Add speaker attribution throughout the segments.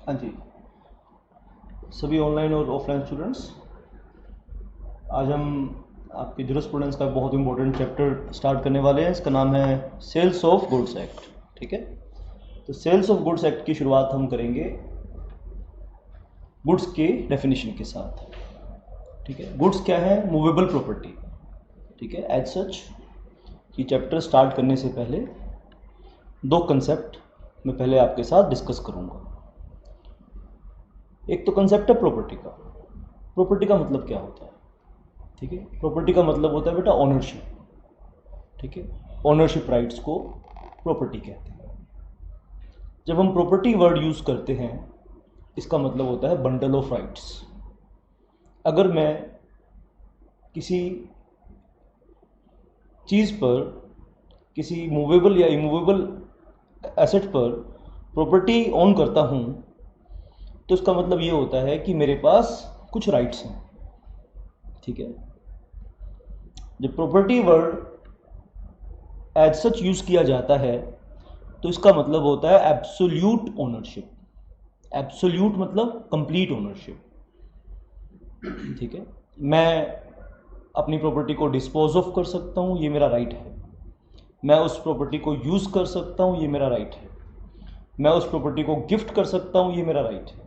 Speaker 1: हाँ जी, सभी ऑनलाइन और ऑफलाइन स्टूडेंट्स, आज हम आपके जूरिस्प्रूडेंस का बहुत इंपॉर्टेंट चैप्टर स्टार्ट करने वाले हैं। इसका नाम है सेल्स ऑफ गुड्स एक्ट। ठीक है, तो सेल्स ऑफ गुड्स एक्ट की शुरुआत हम करेंगे गुड्स के डेफिनेशन के साथ। ठीक है, गुड्स क्या है? Movable property. ठीक है, एज सच ये चैप्टर स्टार्ट करने से पहले दो कंसेप्ट मैं पहले आपके साथ डिस्कस करूंगा। एक तो कंसेप्ट है प्रॉपर्टी का। प्रॉपर्टी का मतलब क्या होता है? ठीक है, प्रॉपर्टी का मतलब होता है बेटा ओनरशिप। ठीक है, ओनरशिप राइट्स को प्रॉपर्टी कहते हैं। जब हम प्रॉपर्टी वर्ड यूज करते हैं, इसका मतलब होता है बंडल ऑफ राइट्स। अगर मैं किसी चीज़ पर, किसी मूवेबल या इमूवेबल एसेट पर प्रॉपर्टी ओन करता हूं, तो इसका मतलब ये होता है कि मेरे पास कुछ राइट्स हैं। ठीक है, जब property word as such use किया जाता है तो इसका मतलब होता है एब्सोल्यूट ओनरशिप। एब्सोल्यूट मतलब कंप्लीट ओनरशिप। ठीक है, मैं अपनी प्रॉपर्टी को डिस्पोज ऑफ कर सकता हूं, ये मेरा राइट है। मैं उस प्रॉपर्टी को यूज कर सकता हूं, ये मेरा राइट है। मैं उस प्रॉपर्टी को गिफ्ट कर सकता हूं, ये मेरा राइट है।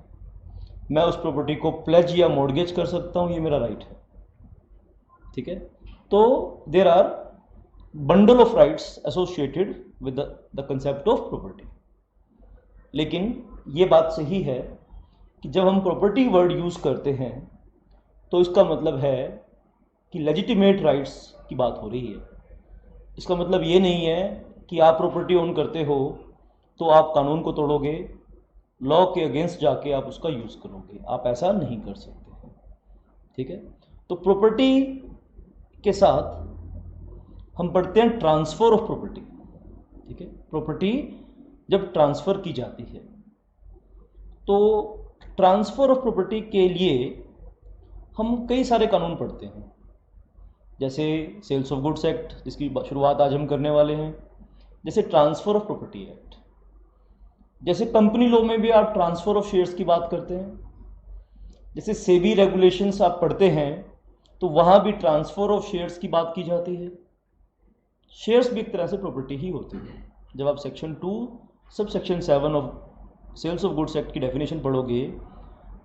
Speaker 1: मैं उस प्रॉपर्टी को प्लेज या मॉर्गेज कर सकता हूं, ये मेरा राइट है। ठीक है, तो there are bundle of rights associated with the concept of property. लेकिन ये बात सही है कि जब हम प्रॉपर्टी वर्ड यूज करते हैं तो इसका मतलब है कि लेजिटिमेट राइट्स की बात हो रही है। इसका मतलब ये नहीं है कि आप प्रॉपर्टी ओन करते हो तो आप कानून को तोड़ोगे, लॉ के अगेंस्ट जाके आप उसका यूज करोगे। आप ऐसा नहीं कर सकते। ठीक है, तो प्रॉपर्टी के साथ हम पढ़ते हैं ट्रांसफर ऑफ प्रॉपर्टी। ठीक है, प्रॉपर्टी जब ट्रांसफर की जाती है तो ट्रांसफर ऑफ प्रॉपर्टी के लिए हम कई सारे कानून पढ़ते हैं, जैसे सेल्स ऑफ गुड्स एक्ट, जिसकी शुरुआत आज हम करने वाले हैं, जैसे ट्रांसफर ऑफ प्रॉपर्टी एक्ट, जैसे कंपनी लॉ में भी आप ट्रांसफर ऑफ शेयर्स की बात करते हैं, जैसे सेबी रेगुलेशंस आप पढ़ते हैं तो वहां भी ट्रांसफर ऑफ शेयर्स की बात की जाती है। शेयर्स भी एक तरह से प्रॉपर्टी ही होती है। जब आप section 2 sub section 7 of sales of goods act की डेफिनेशन पढ़ोगे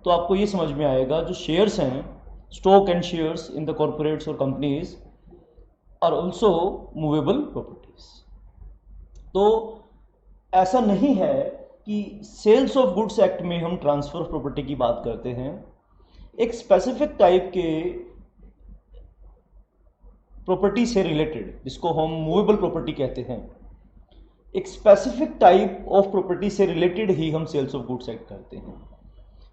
Speaker 1: तो आपको ये समझ में आएगा, जो शेयर्स हैं, stock and shares in the corporates और companies are also movable properties. तो ऐसा नहीं है कि सेल्स ऑफ गुड्स एक्ट में हम ट्रांसफर ऑफ प्रॉपर्टी की बात करते हैं। एक स्पेसिफिक टाइप के प्रॉपर्टी से रिलेटेड, जिसको हम मूवेबल प्रॉपर्टी कहते हैं, एक स्पेसिफिक टाइप ऑफ प्रॉपर्टी से रिलेटेड ही हम सेल्स ऑफ गुड्स एक्ट करते हैं।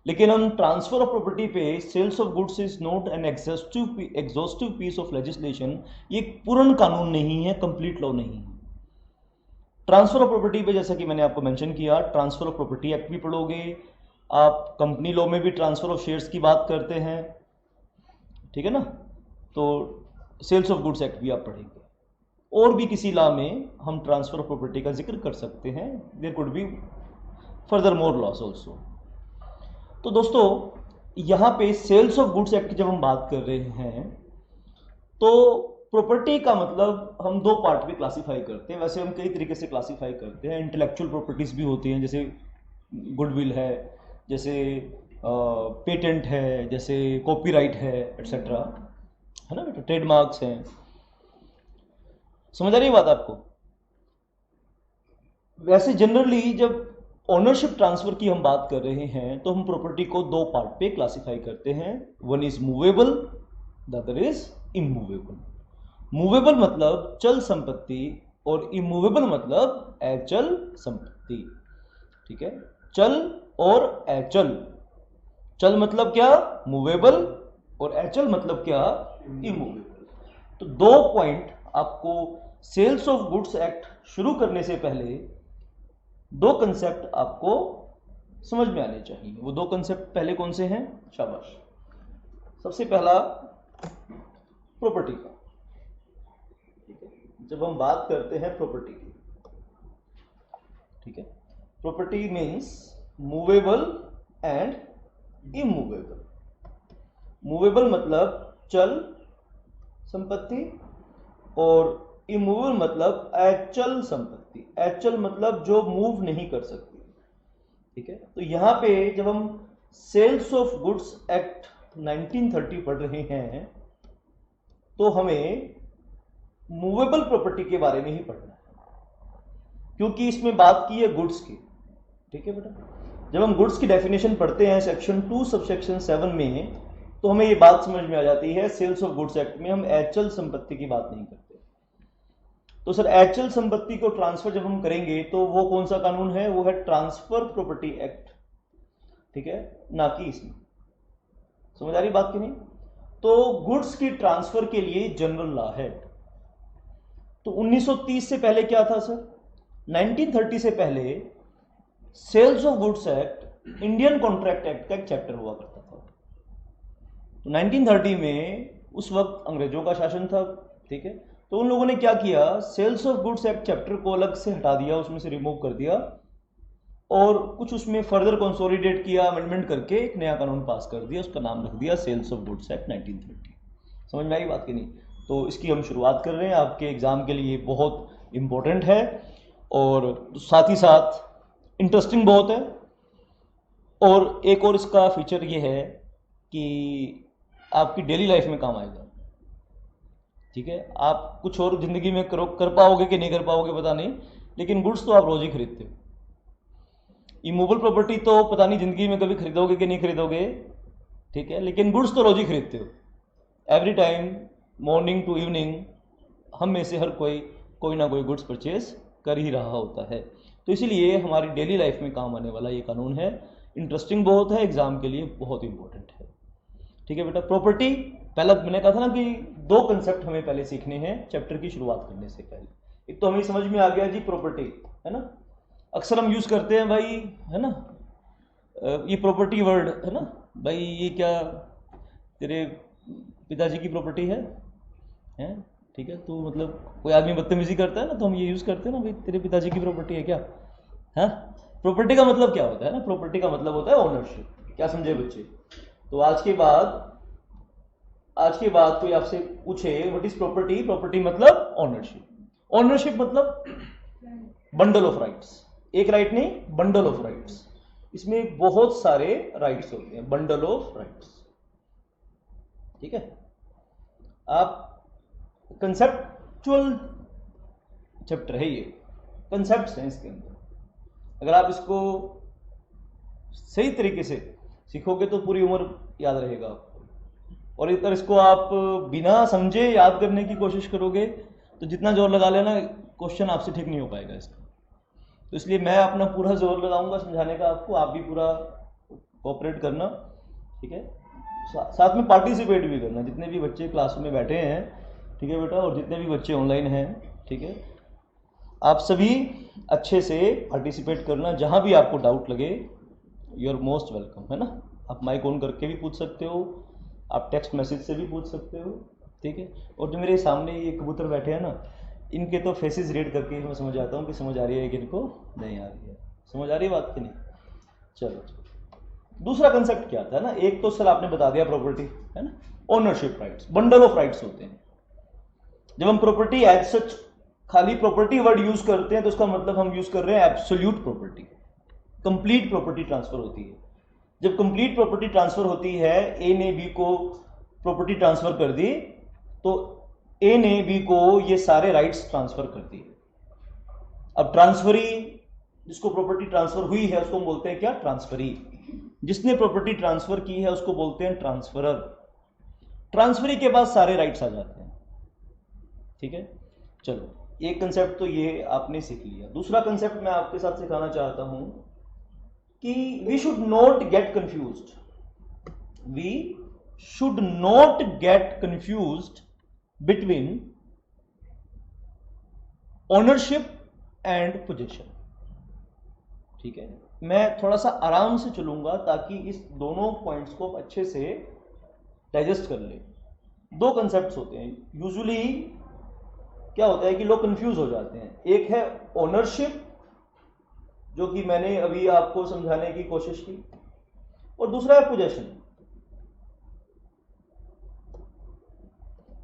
Speaker 1: लेकिन हम ट्रांसफर ऑफ प्रॉपर्टी पे, sales of goods is not an exhaustive piece of legislation. ये पूर्ण कानून नहीं है, कंप्लीट लॉ नहीं है। ट्रांसफर ऑफ प्रॉपर्टी पे जैसा कि मैंने आपको मेंशन किया, ट्रांसफर ऑफ प्रॉपर्टी एक्ट भी पढ़ोगे आप। कंपनी लॉ में भी ट्रांसफर ऑफ शेयर्स की बात करते हैं, ठीक है ना। तो सेल्स ऑफ गुड्स एक्ट भी आप पढ़ेंगे। और भी किसी लॉ में हम ट्रांसफर ऑफ प्रॉपर्टी का जिक्र कर सकते हैं। There could be further more laws also. तो दोस्तों, यहाँ पे सेल्स ऑफ गुड्स एक्ट की जब हम बात कर रहे हैं तो प्रॉपर्टी का मतलब हम दो पार्ट में क्लासिफाई करते हैं। वैसे हम कई तरीके से क्लासिफाई करते हैं। इंटेलेक्चुअल प्रॉपर्टीज भी होती हैं, जैसे गुडविल है, जैसे पेटेंट है, जैसे कॉपीराइट है, एट्सेट्रा, है ना बेटा, ट्रेडमार्क्स हैं। समझ आ रही बात आपको? वैसे जनरली जब ओनरशिप ट्रांसफर की हम बात कर रहे हैं तो हम प्रॉपर्टी को दो पार्ट पे क्लासिफाई करते हैं। One is movable, the other is immovable. Movable मतलब चल संपत्ति और इमूवेबल मतलब अचल संपत्ति। ठीक है, चल और अचल। चल मतलब क्या? मूवेबल। और अचल मतलब क्या? इमूवेबल। तो दो पॉइंट आपको सेल्स ऑफ गुड्स एक्ट शुरू करने से पहले, दो कंसेप्ट आपको समझ में आने चाहिए। वो दो कंसेप्ट पहले कौन से हैं? शाबाश। सबसे पहला प्रॉपर्टी का। ठीक है, जब हम बात करते हैं प्रॉपर्टी की, ठीक है, property means movable and immovable. Movable मतलब चल संपत्ति और इमूवेबल मतलब अचल संपत्ति। अचल मतलब जो मूव नहीं कर सकती। ठीक है, तो यहां पे जब हम सेल्स ऑफ गुड्स एक्ट 1930 पढ़ रहे हैं तो हमें मूवेबल प्रॉपर्टी के बारे में ही पढ़ना है, क्योंकि इसमें बात की है गुड्स की। ठीक है बेटा, जब हम गुड्स की डेफिनेशन पढ़ते हैं सेक्शन 2 सबसेक्शन 7 में, तो हमें ये बात समझ में आ जाती है सेल्स ऑफ गुड्स एक्ट में हम अचल संपत्ति की बात नहीं करते। तो सर अचल संपत्ति को ट्रांसफर जब हम करेंगे तो वो कौन सा कानून है? वो है ट्रांसफर प्रॉपर्टी एक्ट। ठीक है, ना कि इसमें। समझ आ रही बात की नहीं? तो गुड्स की ट्रांसफर के लिए जनरल लॉ है। तो 1930 से पहले क्या था सर? 1930 से पहले sales of goods act Indian contract act का एक चैप्टर हुआ करता था। तो 1930 में उस वक्त अंग्रेजों का शासन था। ठीक है, तो उन लोगों ने क्या किया, sales of goods act chapter को अलग से हटा दिया, उसमें से रिमूव कर दिया और कुछ उसमें फर्दर कंसोलिडेट किया, अमेंडमेंट करके एक नया कानून पास कर दिया, उसका नाम रख दिया सेल्स ऑफ गुड्स एक्ट 1930। समझ में आई बात की नहीं? तो इसकी हम शुरुआत कर रहे हैं, आपके एग्जाम के लिए बहुत इंपॉर्टेंट है और साथ ही साथ इंटरेस्टिंग बहुत है। और एक और इसका फीचर ये है कि आपकी डेली लाइफ में काम आएगा। ठीक है, आप कुछ और जिंदगी में कर पाओगे कि नहीं कर पाओगे पता नहीं, लेकिन गुड्स तो आप रोज ही खरीदते हो। इमूवेबल प्रॉपर्टी तो पता नहीं जिंदगी में कभी खरीदोगे कि नहीं खरीदोगे। ठीक है, लेकिन गुड्स तो रोज ही खरीदते हो। Every time morning to evening हम में से हर कोई ना कोई गुड्स परचेज कर ही रहा होता है। तो इसीलिए हमारी डेली लाइफ में काम आने वाला ये कानून है। इंटरेस्टिंग बहुत है, एग्जाम के लिए बहुत इंपॉर्टेंट है। ठीक है बेटा, प्रॉपर्टी पहला मैंने कहा था ना कि दो कंसेप्ट हमें पहले सीखने हैं चैप्टर की शुरुआत करने से पहले। एक तो हमें समझ में आ गया जी प्रॉपर्टी, है ना। अक्सर हम यूज करते हैं भाई, है ना, ये प्रॉपर्टी वर्ड है ना भाई, ये क्या तेरे पिताजी की प्रॉपर्टी है? ठीक है, तो मतलब कोई आदमी बदतमीजी करता है ना तो हम ये यूज करते हैं ना, भाई तेरे पिताजी की प्रॉपर्टी है क्या? है प्रॉपर्टी का मतलब क्या होता है ना? प्रॉपर्टी का मतलब होता है ओनरशिप। क्या समझे बच्चे? तो आज के बाद कोई आपसे पूछे व्हाट इज प्रॉपर्टी, प्रॉपर्टी मतलब ओनरशिप। ओनरशिप मतलब बंडल ऑफ राइट्स। एक राइट नहीं, बंडल ऑफ राइट्स। इसमें बहुत सारे राइट्स होते हैं, बंडल ऑफ राइट्स। ठीक है, आप कंसेप्चुअल चैप्टर है ये, कंसेप्ट्स हैं इसके अंदर। अगर आप इसको सही तरीके से सीखोगे तो पूरी उम्र याद रहेगा आपको। और अगर इसको आप बिना समझे याद करने की कोशिश करोगे तो जितना जोर लगा लेना, क्वेश्चन आपसे ठीक नहीं हो पाएगा इसका। तो इसलिए मैं अपना पूरा जोर लगाऊंगा समझाने का आपको, आप भी पूरा कोऑपरेट करना। ठीक है, साथ में पार्टिसिपेट भी करना, जितने भी बच्चे क्लास में बैठे हैं। ठीक है बेटा, और जितने भी बच्चे ऑनलाइन हैं, ठीक है, आप सभी अच्छे से पार्टिसिपेट करना। जहां भी आपको डाउट लगे यू आर मोस्ट वेलकम, है ना। आप माइक ऑन करके भी पूछ सकते हो, आप टेक्स्ट मैसेज से भी पूछ सकते हो। ठीक है, और जो मेरे सामने ये कबूतर बैठे हैं ना, इनके तो फेसेस रीड करके मैं समझ आता हूँ कि समझ आ रही है कि इनको नहीं आ रही है। समझ आ रही है बात की नहीं? चलो, दूसरा कंसेप्ट क्या था ना, एक तो सर आपने बता दिया प्रॉपर्टी, है ना, ownership rights, bundle of rights होते हैं। जब हम प्रॉपर्टी एज सच खाली प्रॉपर्टी वर्ड यूज करते हैं तो उसका मतलब हम यूज कर रहे हैं absolute property. Complete property transfer होती है। जब कंप्लीट प्रॉपर्टी ट्रांसफर होती है, ए ने बी को प्रॉपर्टी ट्रांसफर कर दी, तो ए ने बी को ये सारे राइट्स ट्रांसफर कर दिए। अब ट्रांसफरी, जिसको प्रॉपर्टी ट्रांसफर हुई है उसको हम बोलते हैं क्या? ट्रांसफरी। जिसने प्रॉपर्टी ट्रांसफर की है उसको बोलते हैं ट्रांसफरर। ट्रांसफरी के बाद सारे राइट्स आ जाते हैं। ठीक है, चलो एक कंसेप्ट तो ये आपने सीख लिया। दूसरा कंसेप्ट मैं आपके साथ सिखाना चाहता हूं कि we should not get confused. We should not get confused between ownership and position. ठीक है, मैं थोड़ा सा आराम से चलूंगा ताकि इस दोनों पॉइंट्स को अच्छे से डाइजेस्ट कर ले। दो कंसेप्ट्स होते हैं यूजुअली, क्या होता है कि लोग कंफ्यूज हो जाते हैं। एक है ओनरशिप, जो कि मैंने अभी आपको समझाने की कोशिश की, और दूसरा है पोजेशन।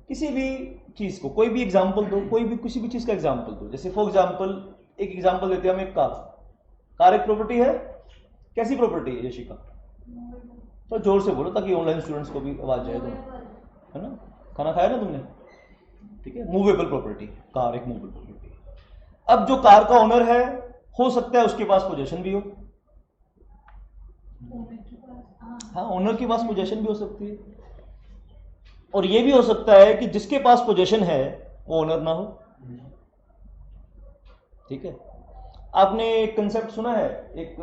Speaker 1: किसी भी चीज को कोई भी एग्जांपल दो, कोई भी किसी भी चीज का एग्जांपल दो। जैसे फॉर एग्जांपल एक एग्जांपल देते हैं हम, एक कार एक प्रॉपर्टी है। कैसी प्रॉपर्टी है यशिका? तो जोर से बोलो ताकि ऑनलाइन स्टूडेंट्स को भी आवाज जाए, है ना? खाना खाया ना तुमने? ठीक है, मूवेबल प्रॉपर्टी, कार एक मूवेबल प्रॉपर्टी। अब जो कार का ओनर है, हो सकता है उसके पास पोजेशन भी हो। हाँ, ओनर के पास पोजेशन भी हो सकती है, और ये भी हो सकता है कि जिसके पास पोजेशन है वो ओनर ना हो। ठीक है, आपने एक कंसेप्ट सुना है, एक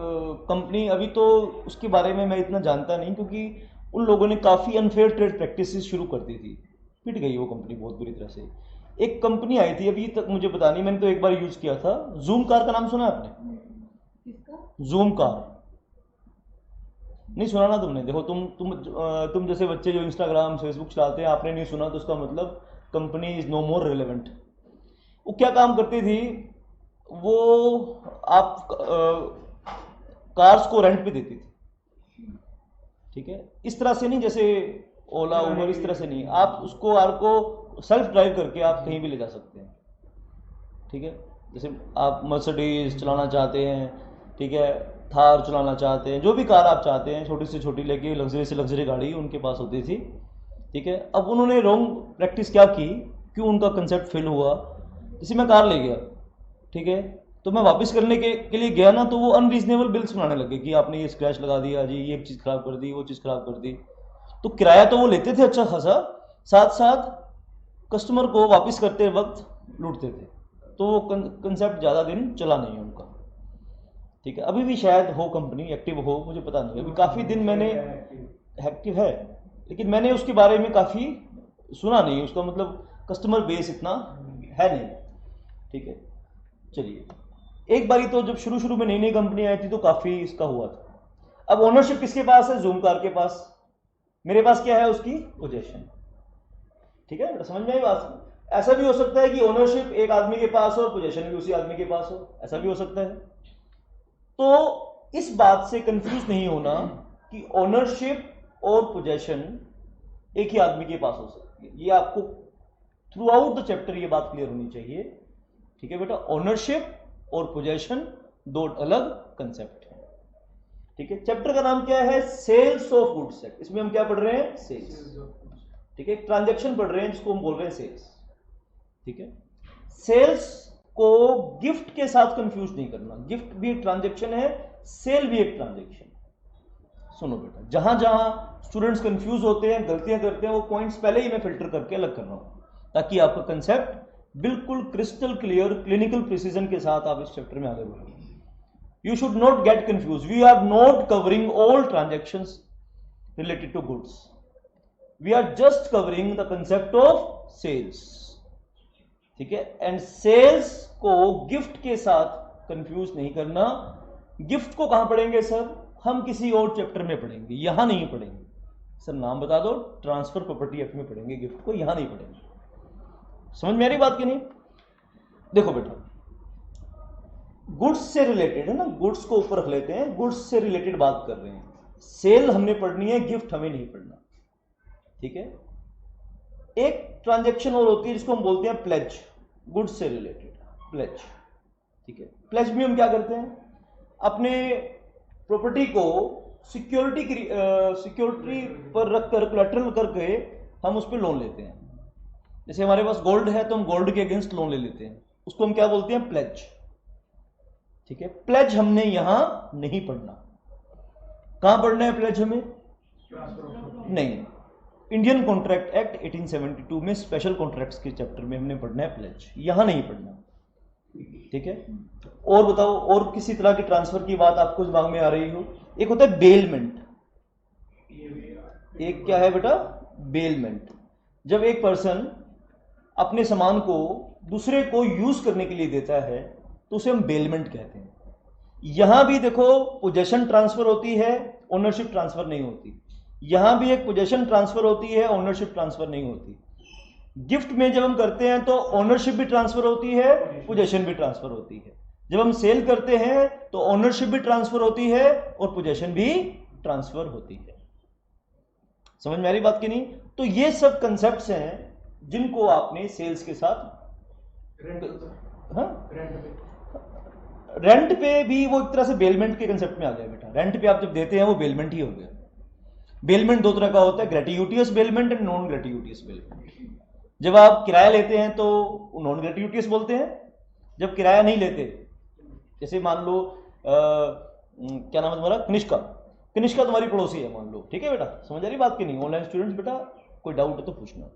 Speaker 1: कंपनी, अभी तो उसके बारे में मैं इतना जानता नहीं क्योंकि उन लोगों ने काफ़ी अनफेयर ट्रेड प्रैक्टिसेस शुरू कर दी थी, पिट गई वो कंपनी बहुत बुरी तरह से। एक कंपनी आई थी, अभी तक मुझे पता नहीं, मैंने तो एक बार यूज किया था। जूम कार का नाम सुना आपने? जूम कार नहीं सुना ना तुमने? देखो तुम जैसे बच्चे जो इंस्टाग्राम फेसबुक चलाते हैं, आपने नहीं सुना तो उसका मतलब company is no more relevant. वो क्या काम करती थी, वो आप कार्स को रेंट पे देती थी। ठीक है, इस तरह से नहीं जैसे ओला उबर, इस तरह से नहीं। आप उसको कार को सेल्फ ड्राइव करके आप कहीं भी ले जा सकते हैं। ठीक है, जैसे आप मर्सिडीज चलाना चाहते हैं, ठीक है, थार चलाना चाहते हैं, जो भी कार आप चाहते हैं, छोटी से छोटी लेके लग्जरी से लग्जरी गाड़ी उनके पास होती थी। ठीक है, अब उन्होंने रॉन्ग प्रैक्टिस क्या की, क्यों उनका कंसेप्ट फेल हुआ? जैसे मैं कार ले गया, ठीक है, तो मैं वापस करने के लिए गया ना, तो वो अनरीजनेबल बिल्स बनाने लगे कि आपने ये स्क्रैच लगा दिया जी, ये चीज़ खराब कर दी, वो चीज़ खराब कर दी। तो किराया तो वो लेते थे अच्छा खासा, साथ साथ कस्टमर को वापस करते वक्त लूटते थे। तो वो कंसेप्ट ज़्यादा दिन चला नहीं उनका। ठीक है, अभी भी शायद हो कंपनी एक्टिव हो, मुझे पता नहीं, अभी काफ़ी दिन मैंने एक्टिव है, लेकिन मैंने उसके बारे में काफ़ी सुना नहीं, उसका मतलब कस्टमर बेस इतना है नहीं। ठीक है, चलिए, एक बारी तो जब शुरू शुरू में नई नई कंपनी आई थी तो काफ़ी इसका हुआ था। अब ओनरशिप किसके पास है? जूम कार के पास। मेरे पास क्या है? उसकी पोजेशन। ठीक है, समझ में आई बात? ऐसा भी हो सकता है कि ओनरशिप एक आदमी के पास हो और पोजेशन भी उसी आदमी के पास हो, ऐसा भी हो सकता है। तो इस बात से कंफ्यूज नहीं होना कि ओनरशिप और पोजेशन एक ही आदमी के पास हो सकती है। ये आपको थ्रू आउट द चैप्टर ये बात क्लियर होनी चाहिए। ठीक है बेटा, ओनरशिप और पोजेशन दो अलग कंसेप्ट हैं। ठीक है, चैप्टर का नाम क्या है? Sales of goods. इसमें हम क्या पढ़ रहे हैं? सेल्स। ठीक है, ट्रांजैक्शन पढ़ रहे हैं जिसको हम बोल रहे हैं सेल्स। ठीक है, सेल्स को गिफ्ट के साथ कंफ्यूज नहीं करना। गिफ्ट भी एक ट्रांजैक्शन है, सेल भी एक ट्रांजैक्शन। सुनो बेटा, जहां जहां स्टूडेंट्स कंफ्यूज होते हैं, गलतियां करते हैं, वो पॉइंट्स पहले ही मैं फिल्टर करके अलग कर रहा हूं ताकि आपका कंसेप्ट बिल्कुल क्रिस्टल क्लियर, क्लिनिकल प्रिसीजन के साथ आप इस चैप्टर में आगे बढ़ें। You should not get confuse. We are not covering all transactions related to goods. We are just covering the concept of sales. ठीक है, एंड सेल्स को गिफ्ट के साथ कंफ्यूज नहीं करना। गिफ्ट को कहां पढ़ेंगे सर? हम किसी और चैप्टर में पढ़ेंगे, यहां नहीं पढ़ेंगे। सर नाम बता दो, ट्रांसफर प्रॉपर्टी एक्ट में पढ़ेंगे गिफ्ट को, यहां नहीं पढ़ेंगे। समझ में आ रही बात कि नहीं? देखो बेटा, गुड्स से रिलेटेड है ना, गुड्स को ऊपर रख लेते हैं, गुड्स से रिलेटेड बात कर रहे हैं। सेल हमने पढ़नी है, गिफ्ट हमें नहीं पढ़ना। ठीक है, एक ट्रांजैक्शन और होती है जिसको हम बोलते हैं प्लेज, गुड्स से रिलेटेड प्लेज। ठीक है, प्लेज में हम क्या करते हैं? अपने प्रॉपर्टी को सिक्योरिटी पर रखकर, कोलैटरल करके हम उस पर लोन लेते हैं। जैसे हमारे पास गोल्ड है तो हम गोल्ड के अगेंस्ट लोन ले लेते हैं, उसको हम क्या बोलते हैं? प्लेज। ठीक है, प्लेज हमने यहां नहीं पढ़ना। कहां पढ़ना है प्लेज हमें? नहीं, इंडियन कॉन्ट्रैक्ट एक्ट 1872 में स्पेशल कॉन्ट्रैक्ट्स के चैप्टर में हमने पढ़ना है प्लेज, यहां नहीं पढ़ना। ठीक है, और बताओ, और किसी तरह की ट्रांसफर की बात आपको दिमाग में आ रही हो? एक होता है बेलमेंट। एक क्या है बेटा? बेलमेंट। जब एक पर्सन अपने सामान को दूसरे को यूज करने के लिए देता है तो उसे हम बेलमेंट कहते हैं। यहां भी देखो, पोजेशन ट्रांसफर होती है, ओनरशिप ट्रांसफर नहीं होती। यहां भी एक पोजेशन ट्रांसफर होती है, ओनरशिप ट्रांसफर नहीं होती। गिफ्ट में जब हम करते हैं तो ओनरशिप भी ट्रांसफर होती है, पोजेशन भी ट्रांसफर होती है। जब हम सेल करते हैं तो ओनरशिप भी ट्रांसफर होती है और पोजेशन भी ट्रांसफर होती है। समझ में आ रही बात की नहीं? तो ये सब कंसेप्ट्स हैं जिनको आपने सेल्स के साथ, रेंट पे भी वो एक तरह से बेलमेंट के कंसेप्ट में आ गया बेटा। रेंट पे आप जब देते हैं वो बेलमेंट ही हो गया। बेलमेंट दो तरह का होता है, ग्रेटिट्यूटियस bailment and non gratuitous bailment. जब आप किराया लेते हैं तो नॉन ग्रेटिट्यूटियस बोलते हैं, जब किराया नहीं लेते, जैसे मान लो क्या नाम है तुम्हारा, कनिष्का, कनिष्का तुम्हारी पड़ोसी है मान लो, ठीक है बेटा, समझ आ रही बात की नहीं? ऑनलाइन स्टूडेंट्स बेटा कोई डाउट है तो पूछना।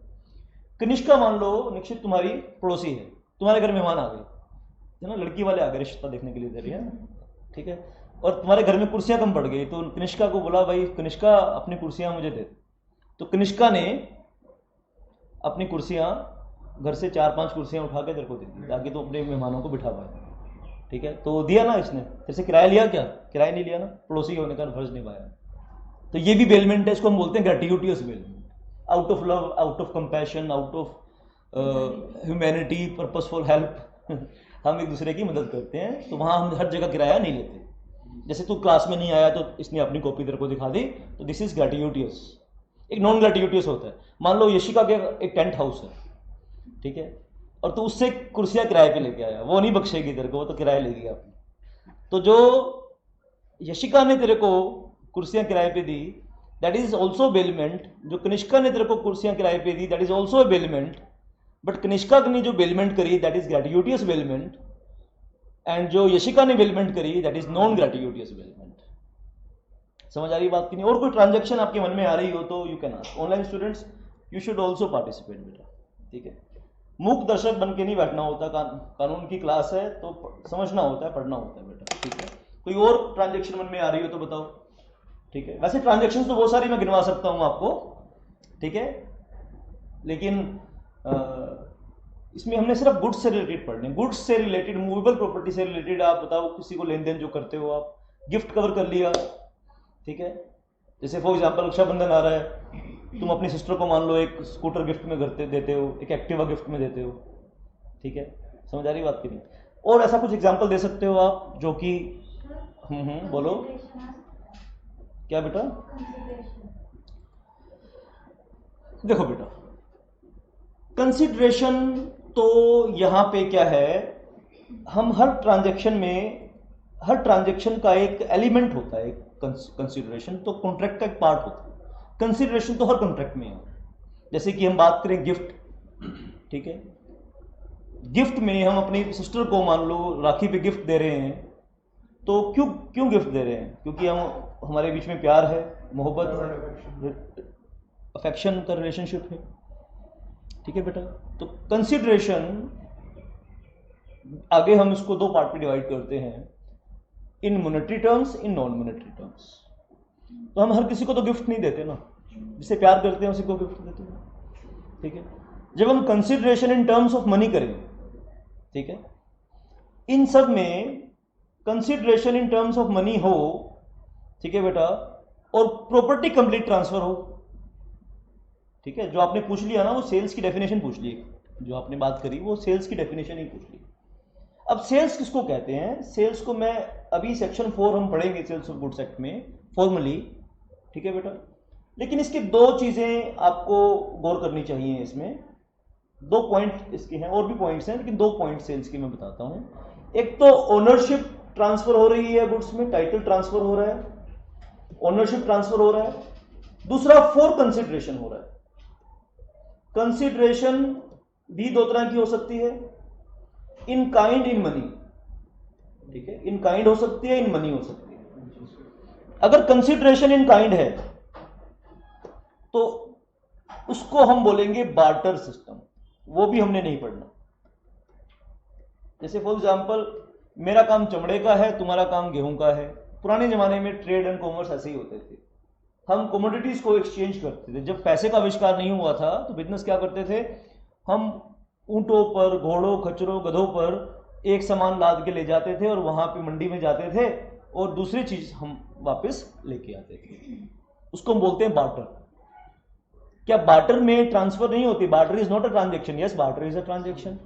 Speaker 1: कनिष्का मान लो निश्चित तुम्हारी पड़ोसी है, तुम्हारे घर मेहमान आ गए है ना, लड़की वाले आ गए रिश्ता देखने के लिए इधर, है ठीक है, और तुम्हारे घर में कुर्सियां कम पड़ गई, तो कनिष्का को बोला भाई कनिष्का अपनी कुर्सियां मुझे दे। तो कनिष्का ने अपनी कुर्सियां घर से 4-5 कुर्सियां उठा के तेरे को दे दी ताकि तो अपने मेहमानों को बिठा पाए, ठीक है। तो दिया ना इसने, फिर से किराया लिया क्या? किराया नहीं लिया ना, पड़ोसी होने का फर्ज निभाया। तो ये भी बेलमेंट है, इसको हम बोलते हैं gratuitous bailment. Out of love, out of compassion, out of humanity, purposeful help हम एक दूसरे की मदद करते हैं, तो वहां हम हर जगह किराया नहीं लेते। जैसे तू क्लास में नहीं आया तो इसने अपनी कॉपी तेरे को दिखा दी, तो दिस इज ग्रेटिट्यूटियस। एक नॉन ग्रेटिट्यूटियस होता है, मान लो यशिका के एक टेंट हाउस है, ठीक है, और तू उससे कुर्सियां किराए पे लेके आया, वो नहीं बख्शेगी तेरे को, वो तो किराया लेगी आपने। तो जो यशिका ने तेरे को कुर्सियां किराए पे दी, दैट इज ऑल्सो बेलमेंट। जो कनिष्का ने तेरे को कुर्सियां किराए पे दी, that is also bailment. But Kanishka ने जो बेलमेंट करी, that is gratuitous bailment, and जो यशिका ने बेलमेंट करी, that is non gratuitous bailment. समझ आ रही बात की नहीं? और कोई ट्रांजैक्शन आपके मन में आ रही हो तो you can ask. Online students you should also participate बेटा, ठीक है। मूक दर्शक बन के नहीं बैठना होता, कानून की क्लास है तो समझना होता है, पढ़ना होता है बेटा, ठीक है। कोई और ट्रांजैक्शन मन में आ रही हो तो बताओ, ठीक है। वैसे ट्रांजैक्शन तो बहुत सारी मैं गिनवा सकता हूं आपको, ठीक है, लेकिन इसमें हमने सिर्फ गुड्स से रिलेटेड पढ़ने, गुड्स से रिलेटेड, मूवेबल प्रॉपर्टी से रिलेटेड। आप बताओ किसी को लेन देन जो करते हो आप, गिफ्ट कवर कर लिया, ठीक है। जैसे फॉर एग्जाम्पल रक्षाबंधन आ रहा है, तुम अपनी सिस्टर को मान लो एक स्कूटर गिफ्ट में देते हो, एक एक्टिवा गिफ्ट में देते हो, ठीक है। समझ आ रही बात की नहीं? और ऐसा कुछ एग्जाम्पल दे सकते हो आप जो कि बोलो क्या बेटा? देखो बेटा, कंसिडरेशन तो यहां पे क्या है, हम हर ट्रांजैक्शन में, हर ट्रांजैक्शन का एक एलिमेंट होता है कंसिडरेशन, तो कॉन्ट्रैक्ट का एक पार्ट होता है। कंसिडरेशन तो हर कॉन्ट्रैक्ट में है। जैसे कि हम बात करें गिफ्ट, ठीक है, गिफ्ट में हम अपनी सिस्टर को मान लो राखी पे गिफ्ट दे रहे हैं, तो क्यों गिफ्ट दे रहे हैं? क्योंकि हमारे बीच में प्यार है, मोहब्बत, अफेक्शन का रिलेशनशिप है, ठीक है बेटा। तो कंसिडरेशन आगे हम इसको दो पार्ट में डिवाइड करते हैं, in monetary terms, in non monetary terms. तो हम हर किसी को तो गिफ्ट नहीं देते ना, जिससे प्यार करते हैं उसी को गिफ्ट देते हैं, ठीक है। जब हम consideration in terms of money करें, ठीक है, इन सब में consideration in terms of money हो, ठीक है बेटा, और प्रॉपर्टी कंप्लीट ट्रांसफर हो, ठीक है। जो आपने पूछ लिया ना वो सेल्स की डेफिनेशन पूछ ली, जो आपने बात करी वो सेल्स की डेफिनेशन ही पूछ ली। अब सेल्स किसको कहते हैं? सेल्स को मैं अभी सेक्शन 4 हम पढ़ेंगे सेल्स ऑफ गुड्स एक्ट में फॉर्मली, ठीक है बेटा। लेकिन इसकी दो चीजें आपको गौर करनी चाहिए, इसमें दो पॉइंट इसके हैं, और भी पॉइंट्स हैं लेकिन दो पॉइंट सेल्स के मैं बताता हूं। एक तो ओनरशिप ट्रांसफर हो रही है गुड्स में, टाइटल ट्रांसफर हो रहा है, ओनरशिप ट्रांसफर हो रहा है। दूसरा फॉर कंसिडरेशन हो रहा है। कंसिडरेशन भी दो तरह की हो सकती है, इन काइंड, इन मनी, ठीक है। इन काइंड हो सकती है, इन मनी हो सकती है। अगर कंसिडरेशन इन काइंड है तो उसको हम बोलेंगे बार्टर सिस्टम, वो भी हमने नहीं पढ़ना। जैसे फॉर एग्जांपल मेरा काम चमड़े का है, तुम्हारा काम गेहूं का है। पुराने जमाने में ट्रेड एंड कॉमर्स ऐसे ही होते थे, हम कमोडिटीज को एक्सचेंज करते थे। जब पैसे का आविष्कार नहीं हुआ था तो बिजनेस क्या करते थे, हम ऊंटों पर, घोड़ों, खच्चरों, गधों पर एक सामान लाद के ले जाते थे और वहां पे मंडी में जाते थे और दूसरी चीज हम वापस लेके आते थे। उसको हम बोलते हैं बार्टर। क्या बार्टर में ट्रांसफर नहीं होती? Barter is not a transaction. Yes, barter is a transaction,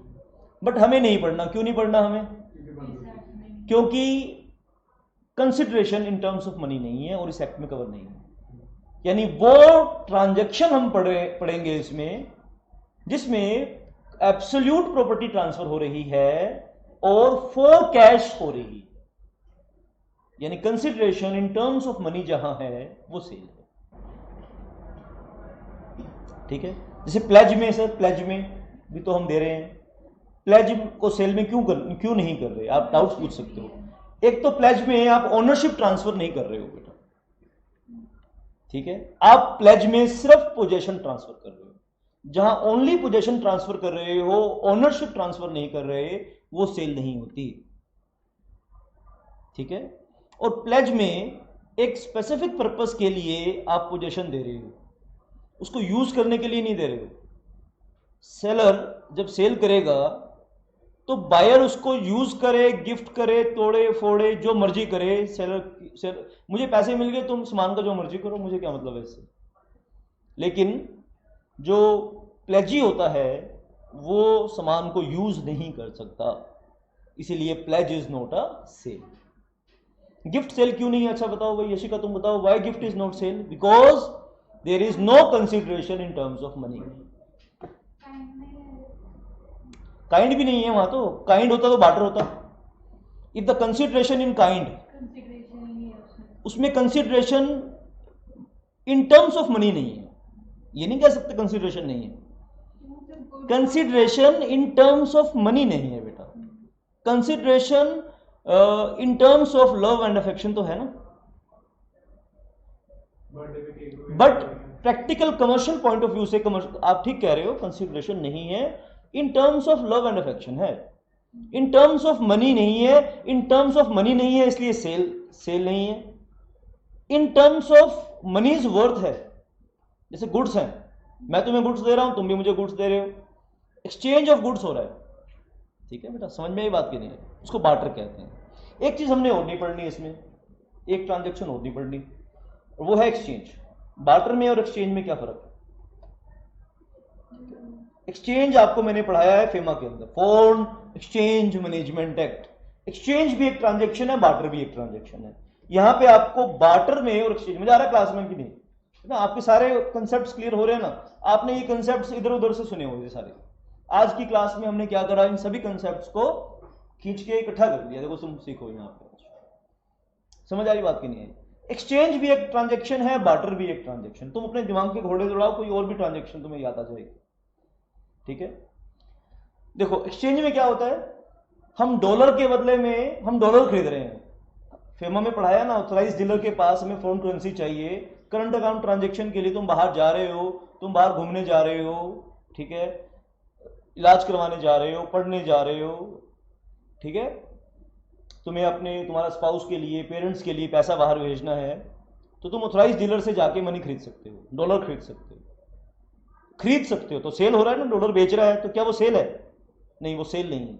Speaker 1: but हमें नहीं पढ़ना। क्यों नहीं पढ़ना हमें? क्योंकि consideration in terms of money नहीं है और इस एक्ट में कवर नहीं है। यानी वो ट्रांजैक्शन हम पढ़ेंगे इसमें जिसमें एब्सोल्यूट प्रॉपर्टी ट्रांसफर हो रही है और फॉर कैश हो रही है, यानी consideration in terms of money जहां है वो सेल है। ठीक है, जैसे प्लेज में, सर प्लेज में भी तो हम दे रहे हैं, प्लेज को सेल में क्यों नहीं कर रहे, आप डाउट्स पूछ सकते हो। एक तो प्लेज में आप ओनरशिप ट्रांसफर नहीं कर रहे हो बेटा, ठीक है, आप प्लेज में सिर्फ पोजेशन ट्रांसफर कर रहे हो। जहां ओनली पोजेशन ट्रांसफर कर रहे हो, ओनरशिप ट्रांसफर नहीं कर रहे, वो सेल नहीं होती। ठीक है, और प्लेज में एक स्पेसिफिक पर्पस के लिए आप पोजेशन दे रहे हो, उसको यूज करने के लिए नहीं दे रहे हो। सेलर जब सेल करेगा तो बायर उसको यूज करे, गिफ्ट करे, तोड़े फोड़े, जो मर्जी करे। सेलर मुझे पैसे मिल गए, तुम सामान का जो मर्जी करो, मुझे क्या मतलब है इससे। लेकिन जो प्लेजी होता है वो सामान को यूज नहीं कर सकता, इसीलिए pledge is not a sale. Gift sale क्यों नहीं है, अच्छा बताओ भाई, यशिका तुम बताओ, why gift is not sale? Because there is no consideration in terms of money. Kind भी नहीं है वहां, तो काइंड होता तो बार्टर होता। If the consideration in kind, उसमें consideration in terms of money नहीं है, ये नहीं कह सकते कंसिडरेशन नहीं है। Consideration in terms of money नहीं है बेटा, consideration in terms of love and affection तो है ना। But practical commercial point of view से आप ठीक कह रहे हो, कंसिडरेशन नहीं है, in terms of love and affection है, इन टर्म्स ऑफ मनी नहीं है। इन टर्म्स ऑफ मनी नहीं है इसलिए सेल नहीं है। इन टर्म्स ऑफ मनीज वर्थ है, जैसे गुड्स हैं, मैं तुम्हें गुड्स दे रहा हूं, तुम भी मुझे गुड्स दे रहे हो, एक्सचेंज ऑफ गुड्स हो रहा है। ठीक है बेटा, समझ में ये बात की नहीं है, उसको बार्टर कहते हैं। एक चीज हमने और नहीं पढ़नी इसमें, एक ट्रांजेक्शन और नहीं पढ़नी, और वो है एक्सचेंज। बार्टर में और एक्सचेंज में क्या फर्क है? एक्सचेंज आपको मैंने पढ़ाया है फेमा के अंदर, foreign exchange management act. Exchange भी एक ट्रांजेक्शन है, बार्टर भी एक ट्रांजेक्शन है। यहां पे आपको बार्टर में और एक्सचेंज में, जा रहा है क्लास में कि नहीं ना? आपके सारे कंसेप्ट क्लियर हो रहे हैं ना? आपने ये कंसेप्ट इधर उधर से सुने होंगे सारे। आज की क्लास में हमने क्या करा, इन सभी कंसेप्ट को खींच के इकट्ठा कर दिया। देखो तुम सीखो यहाँ पे, समझ आ रही बात की नहीं है? एक्सचेंज भी एक ट्रांजेक्शन है, बार्टर भी एक ट्रांजेक्शन। तुम अपने दिमाग के घोड़े दौड़ाओ, कोई और भी ट्रांजेक्शन तुम्हें याद आ जाएगी। ठीक है, देखो एक्सचेंज में क्या होता है, हम डॉलर के बदले में हम डॉलर खरीद रहे हैं। फेमा में पढ़ाया ना, ऑथराइज डीलर के पास हमें फॉरेन करेंसी चाहिए करंट अकाउंट ट्रांजेक्शन के लिए। तुम बाहर जा रहे हो, तुम बाहर घूमने जा रहे हो, ठीक है, इलाज करवाने जा रहे हो, पढ़ने जा रहे हो, ठीक है, तुम्हें तुम्हारा स्पाउस के लिए, पेरेंट्स के लिए पैसा बाहर भेजना है, तो तुम ऑथराइज डीलर से जाके मनी खरीद सकते हो, डॉलर खरीद सकते हो। तो सेल हो रहा है ना, डॉलर बेच रहा है, तो क्या वो सेल है? नहीं, वो सेल नहीं है,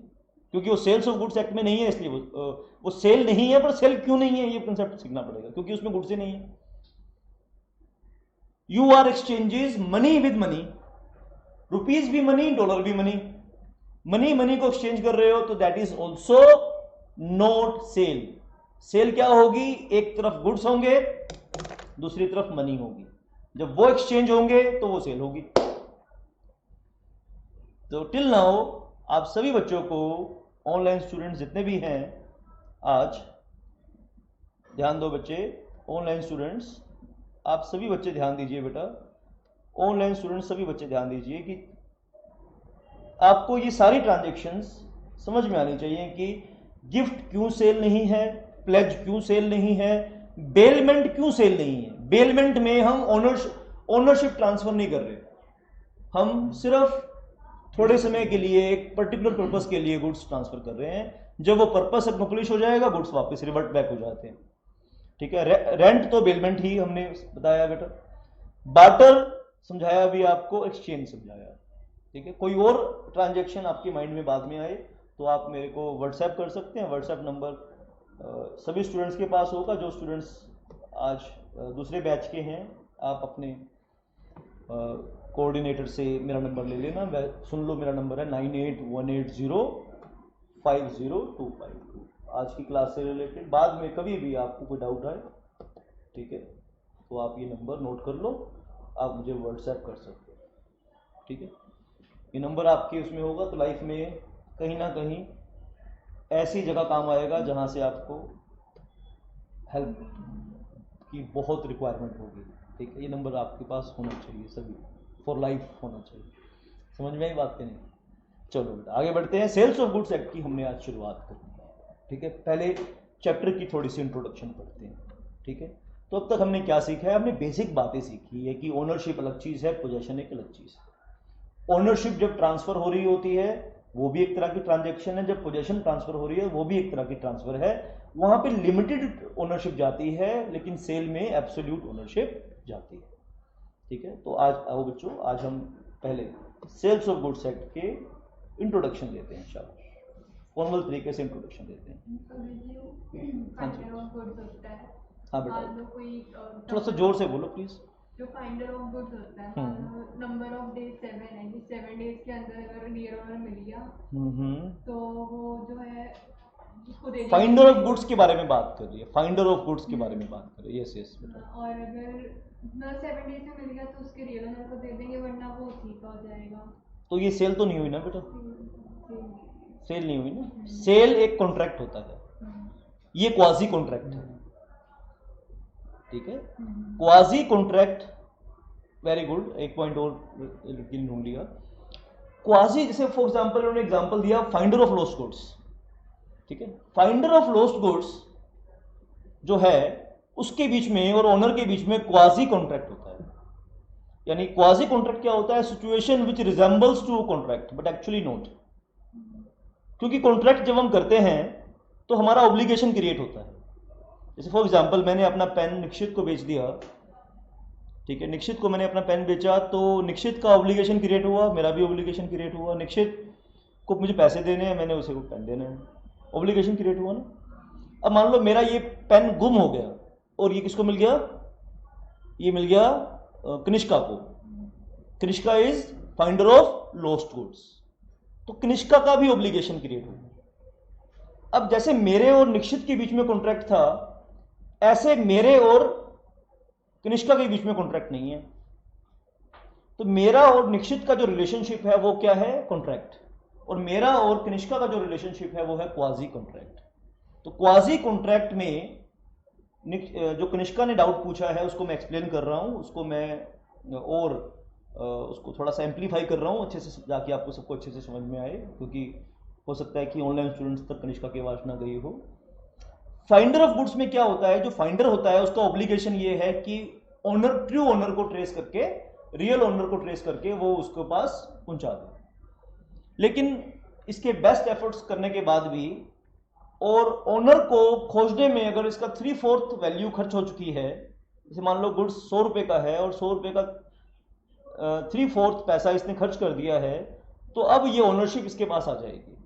Speaker 1: क्योंकि वो सेल्स ऑफ गुड्स एक्ट में नहीं है, इसलिए वो सेल नहीं है। पर सेल क्यों नहीं है, ये कंसेप्ट सीखना पड़ेगा, क्योंकि उसमें गुड्स ही नहीं है। You are exchanges money with money, rupees भी मनी, डॉलर भी मनी, मनी को एक्सचेंज कर रहे हो, तो that is also not sale. Sale क्या होगी? एक तरफ गुड्स होंगे, दूसरी तरफ मनी होगी। जब वो एक्सचेंज होंगे तो वो सेल होगी। तो टिल नाउ आप सभी बच्चों को, ऑनलाइन स्टूडेंट्स जितने भी हैं आज, ध्यान दो बच्चे, ऑनलाइन स्टूडेंट्स आप सभी बच्चे ध्यान दीजिए बेटा, ऑनलाइन स्टूडेंट्स सभी बच्चे ध्यान दीजिए कि आपको ये सारी ट्रांजेक्शन्स समझ में आनी चाहिए कि गिफ्ट क्यों सेल नहीं है, प्लेज क्यों सेल नहीं है, बेलमेंट क्यों सेल नहीं है। बेलमेंट में हम ओनरशिप ट्रांसफर नहीं कर रहे, हम सिर्फ थोड़े समय के लिए एक पर्टिकुलर पर्पस के लिए गुड्स ट्रांसफर कर रहे हैं। जब वो पर्पस अकम्प्लिश हो जाएगा, गुड्स वापस रिवर्ट बैक हो जाते हैं। ठीक है, रेंट तो बेलमेंट ही हमने बताया बेटा, बार्टर समझाया भी आपको, एक्सचेंज समझाया। ठीक है, कोई और ट्रांजेक्शन आपके माइंड में बाद में आए तो आप मेरे को व्हाट्सएप कर सकते हैं। व्हाट्सएप नंबर सभी स्टूडेंट्स के पास होगा। जो स्टूडेंट्स आज दूसरे बैच के हैं, आप अपने कोऑर्डिनेटर से मेरा नंबर ले लेना, सुन लो, मेरा नंबर है 9818050252। आज की क्लास से रिलेटेड। बाद में कभी भी आपको कोई डाउट आए, ठीक है, तो आप ये नंबर नोट कर लो, आप मुझे व्हाट्सएप कर सकते हो, ठीक है। ये नंबर आपके उसमें होगा तो लाइफ में कहीं ना कहीं ऐसी जगह काम आएगा जहाँ से आपको हेल्प की बहुत रिक्वायरमेंट होगी, ठीक है। ये नंबर आपके पास होना चाहिए, सभी फॉर लाइफ होना चाहिए। समझ में आई बात कि नहीं? चलो बेटा आगे बढ़ते हैं। सेल्स ऑफ गुड्स एक्ट की हमने आज शुरुआत करनी है, ठीक है। पहले चैप्टर की थोड़ी सी इंट्रोडक्शन पढ़ते हैं, ठीक है। तो अब तक हमने क्या सीखा है? हमने बेसिक बातें सीखी है कि ओनरशिप अलग चीज़ है, पोजेशन एक अलग चीज़ है। ओनरशिप जब ट्रांसफर हो रही होती है वो भी एक तरह की ट्रांजैक्शन है, जब पोजेशन ट्रांसफर हो रही है वो भी एक तरह की ट्रांसफर है। वहां पे लिमिटेड ओनरशिप जाती है, लेकिन सेल में एब्सोल्यूट ओनरशिप जाती है, ठीक है। तो आज आओ बच्चों, आज हम पहले सेल्स ऑफ गुड्स एक्ट के इंट्रोडक्शन देते हैं, शाबाश, फॉर्मल तरीके से इंट्रोडक्शन देते हैं। हाँ बेटा, थोड़ा सा जोर से बोलो प्लीज।
Speaker 2: जो फाइंडर ऑफ गुड्स होता है, नंबर ऑफ डेज 7 है, कि 7 डेज के अंदर अगर रियल ओनर मिल गया तो वो जो है उसको दे देंगे।
Speaker 1: फाइंडर ऑफ गुड्स के बारे में बात कर रही है, फाइंडर ऑफ गुड्स के बारे में बात कर रही है, यस यस।
Speaker 2: और अगर 7 डेज में मिल गया तो उसके रियल ओनर को दे देंगे, वरना वो उसी का हो जाएगा।
Speaker 1: तो ये सेल तो नहीं हुई ना बेटा, सेल नहीं हुई ना। सेल एक कॉन्ट्रैक्ट होता है, ये क्वाजी कॉन्ट्रैक्ट है, ठीक है। क्वाजी कॉन्ट्रैक्ट, वेरी गुड, एक पॉइंट और ढूंढ लिया। क्वाजी, जैसे फॉर एग्जांपल उन्होंने एग्जांपल दिया फाइंडर ऑफ लॉस्ट गुड्स, ठीक है। फाइंडर ऑफ लॉस्ट गुड्स जो है उसके बीच में और ओनर के बीच में क्वाजी कॉन्ट्रैक्ट होता है। यानी क्वाजी कॉन्ट्रैक्ट क्या होता है? Situation which resembles to contract but actually not. क्योंकि कॉन्ट्रैक्ट जब हम करते हैं तो हमारा ऑब्लिगेशन क्रिएट होता है। जैसे फॉर एग्जांपल मैंने अपना पेन निक्षित को बेच दिया, ठीक है। निक्षित को मैंने अपना पेन बेचा तो निक्षित का ऑब्लिगेशन क्रिएट हुआ, मेरा भी ऑब्लिगेशन क्रिएट हुआ। निक्षित को मुझे पैसे देने हैं, मैंने उसे को पेन देना है, ऑब्लिगेशन क्रिएट हुआ ना। अब मान लो मेरा ये पेन गुम हो गया और ये किसको मिल गया? ये मिल गया कनिष्का को। Kanishka is finder of lost goods, तो कनिष्का का भी ऑब्लिगेशन क्रिएट हुआ। अब जैसे मेरे और निक्षित के बीच में कॉन्ट्रैक्ट था, ऐसे मेरे और कनिष्का के बीच में कॉन्ट्रैक्ट नहीं है। तो मेरा और निक्षित का जो रिलेशनशिप है वो क्या है? कॉन्ट्रैक्ट। और मेरा और कनिष्का का जो रिलेशनशिप है वो है क्वाजी कॉन्ट्रैक्ट। तो क्वाजी कॉन्ट्रैक्ट में जो कनिष्का ने डाउट पूछा है उसको मैं एक्सप्लेन कर रहा हूं, उसको मैं और उसको थोड़ा सा एम्पलीफाई कर रहा हूं अच्छे से, जाके आपको सबको अच्छे से समझ में आए, क्योंकि हो सकता है कि ऑनलाइन स्टूडेंट्स तक कनिष्का की आवाज ना गई हो। फाइंडर ऑफ गुड्स में क्या होता है? जो फाइंडर होता है उसका ऑब्लिगेशन ये है कि ओनर, ट्रू ओनर को ट्रेस करके, रियल ओनर को ट्रेस करके वो उसके पास पहुंचा दे। लेकिन इसके बेस्ट एफर्ट्स करने के बाद भी और ओनर को खोजने में अगर इसका 3/4 वैल्यू खर्च हो चुकी है, जैसे मान लो गुड्स 100 रुपए का है और 100 रुपए का 3/4 पैसा इसने खर्च कर दिया है, तो अब ये ओनरशिप इसके पास आ जाएगी,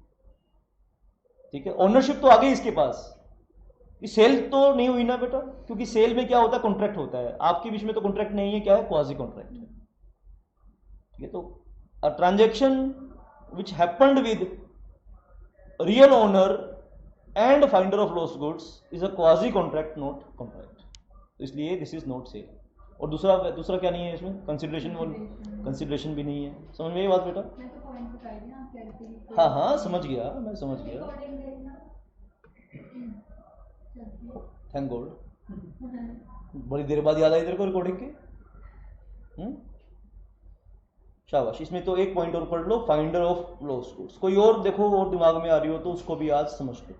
Speaker 1: ठीक है। ओनरशिप तो आ गई इसके पास, सेल तो नहीं हुई ना बेटा, क्योंकि सेल में क्या होता है? कॉन्ट्रैक्ट होता है। आपके बीच में तो कॉन्ट्रैक्ट नहीं है, क्या है? क्वाजी कॉन्ट्रैक्ट है, ठीक है। तो a transaction which happened with real owner and finder of lost goods is a quasi contract, not contract. इसलिए दिस इज नॉट सेल। और दूसरा क्या नहीं है इसमें? कंसिडरेशन भी नहीं है। समझ में ये बात बेटा? हाँ हाँ समझ गया, मैं समझ गया, थैंक गॉड। बड़ी देर बाद याद आई तेरे को रिकॉर्डिंग की। शाबाश। इसमें तो एक पॉइंट और पढ़ लो, फाइंडर ऑफ लॉस्ट गुड्स। कोई और देखो और दिमाग में आ रही हो तो उसको भी आज समझ लो,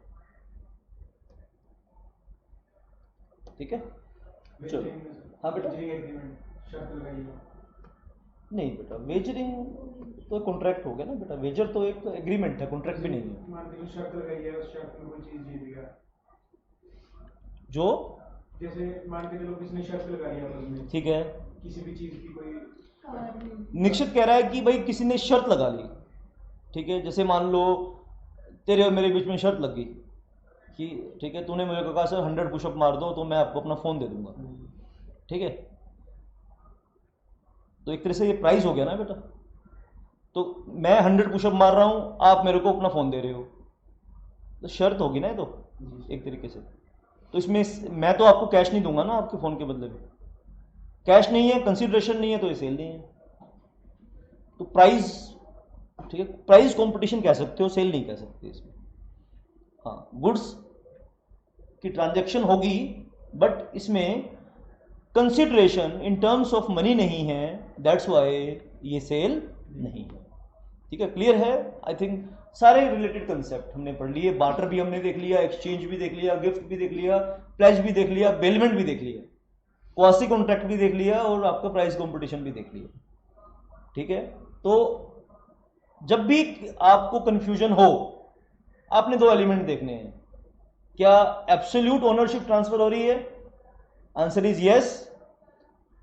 Speaker 1: ठीक है। चलो हाँ बेटा। नहीं बेटा, वेजरिंग तो कॉन्ट्रैक्ट हो गया ना बेटा, वेजर तो एक एग्रीमेंट है, कॉन्ट्रैक्ट भी नहीं है। जो
Speaker 3: जैसे मान के चलो किसने शर्त लगा लिया उसमें,
Speaker 1: ठीक है,
Speaker 3: किसी भी चीज की कोई,
Speaker 1: निश्चित कह रहा है कि भाई किसी ने शर्त लगा ली, ठीक है। जैसे मान लो तेरे और मेरे बीच में शर्त लगी कि ठीक है, तूने मुझे कहा सर 100 पुशअप मार दो तो मैं आपको अपना फ़ोन दे दूंगा, ठीक है। तो एक तरह से ये प्राइस हो गया ना बेटा। तो मैं 100 पुशअप मार रहा हूँ, आप मेरे को अपना फ़ोन दे रहे हो, तो शर्त होगी ना ये तो। एक तरीके से। तो इसमें मैं तो आपको कैश नहीं दूंगा ना आपके फ़ोन के बदले में, कैश नहीं है, कंसिडरेशन नहीं है, तो ये सेल नहीं है। तो प्राइस, ठीक है, प्राइस कंपटीशन कह सकते हो, सेल नहीं कह सकते इसमें। हाँ, गुड्स की ट्रांजैक्शन होगी बट इसमें consideration in terms of money नहीं है, दैट्स वाई ये सेल नहीं है। ठीक है, क्लियर है? आई थिंक सारे रिलेटेड कंसेप्ट हमने पढ़ लिए, बार्टर भी हमने देख लिया, एक्सचेंज भी देख लिया, गिफ्ट भी देख लिया, प्लेज भी देख लिया, बेलमेंट भी देख लिया, क्वासी कॉन्ट्रैक्ट भी देख लिया और आपका प्राइस कंपटीशन भी देख लिया। ठीक है, तो जब भी आपको कंफ्यूजन हो, आपने दो एलिमेंट देखने हैं, क्या एब्सोल्यूट ओनरशिप ट्रांसफर हो रही है? Answer is yes.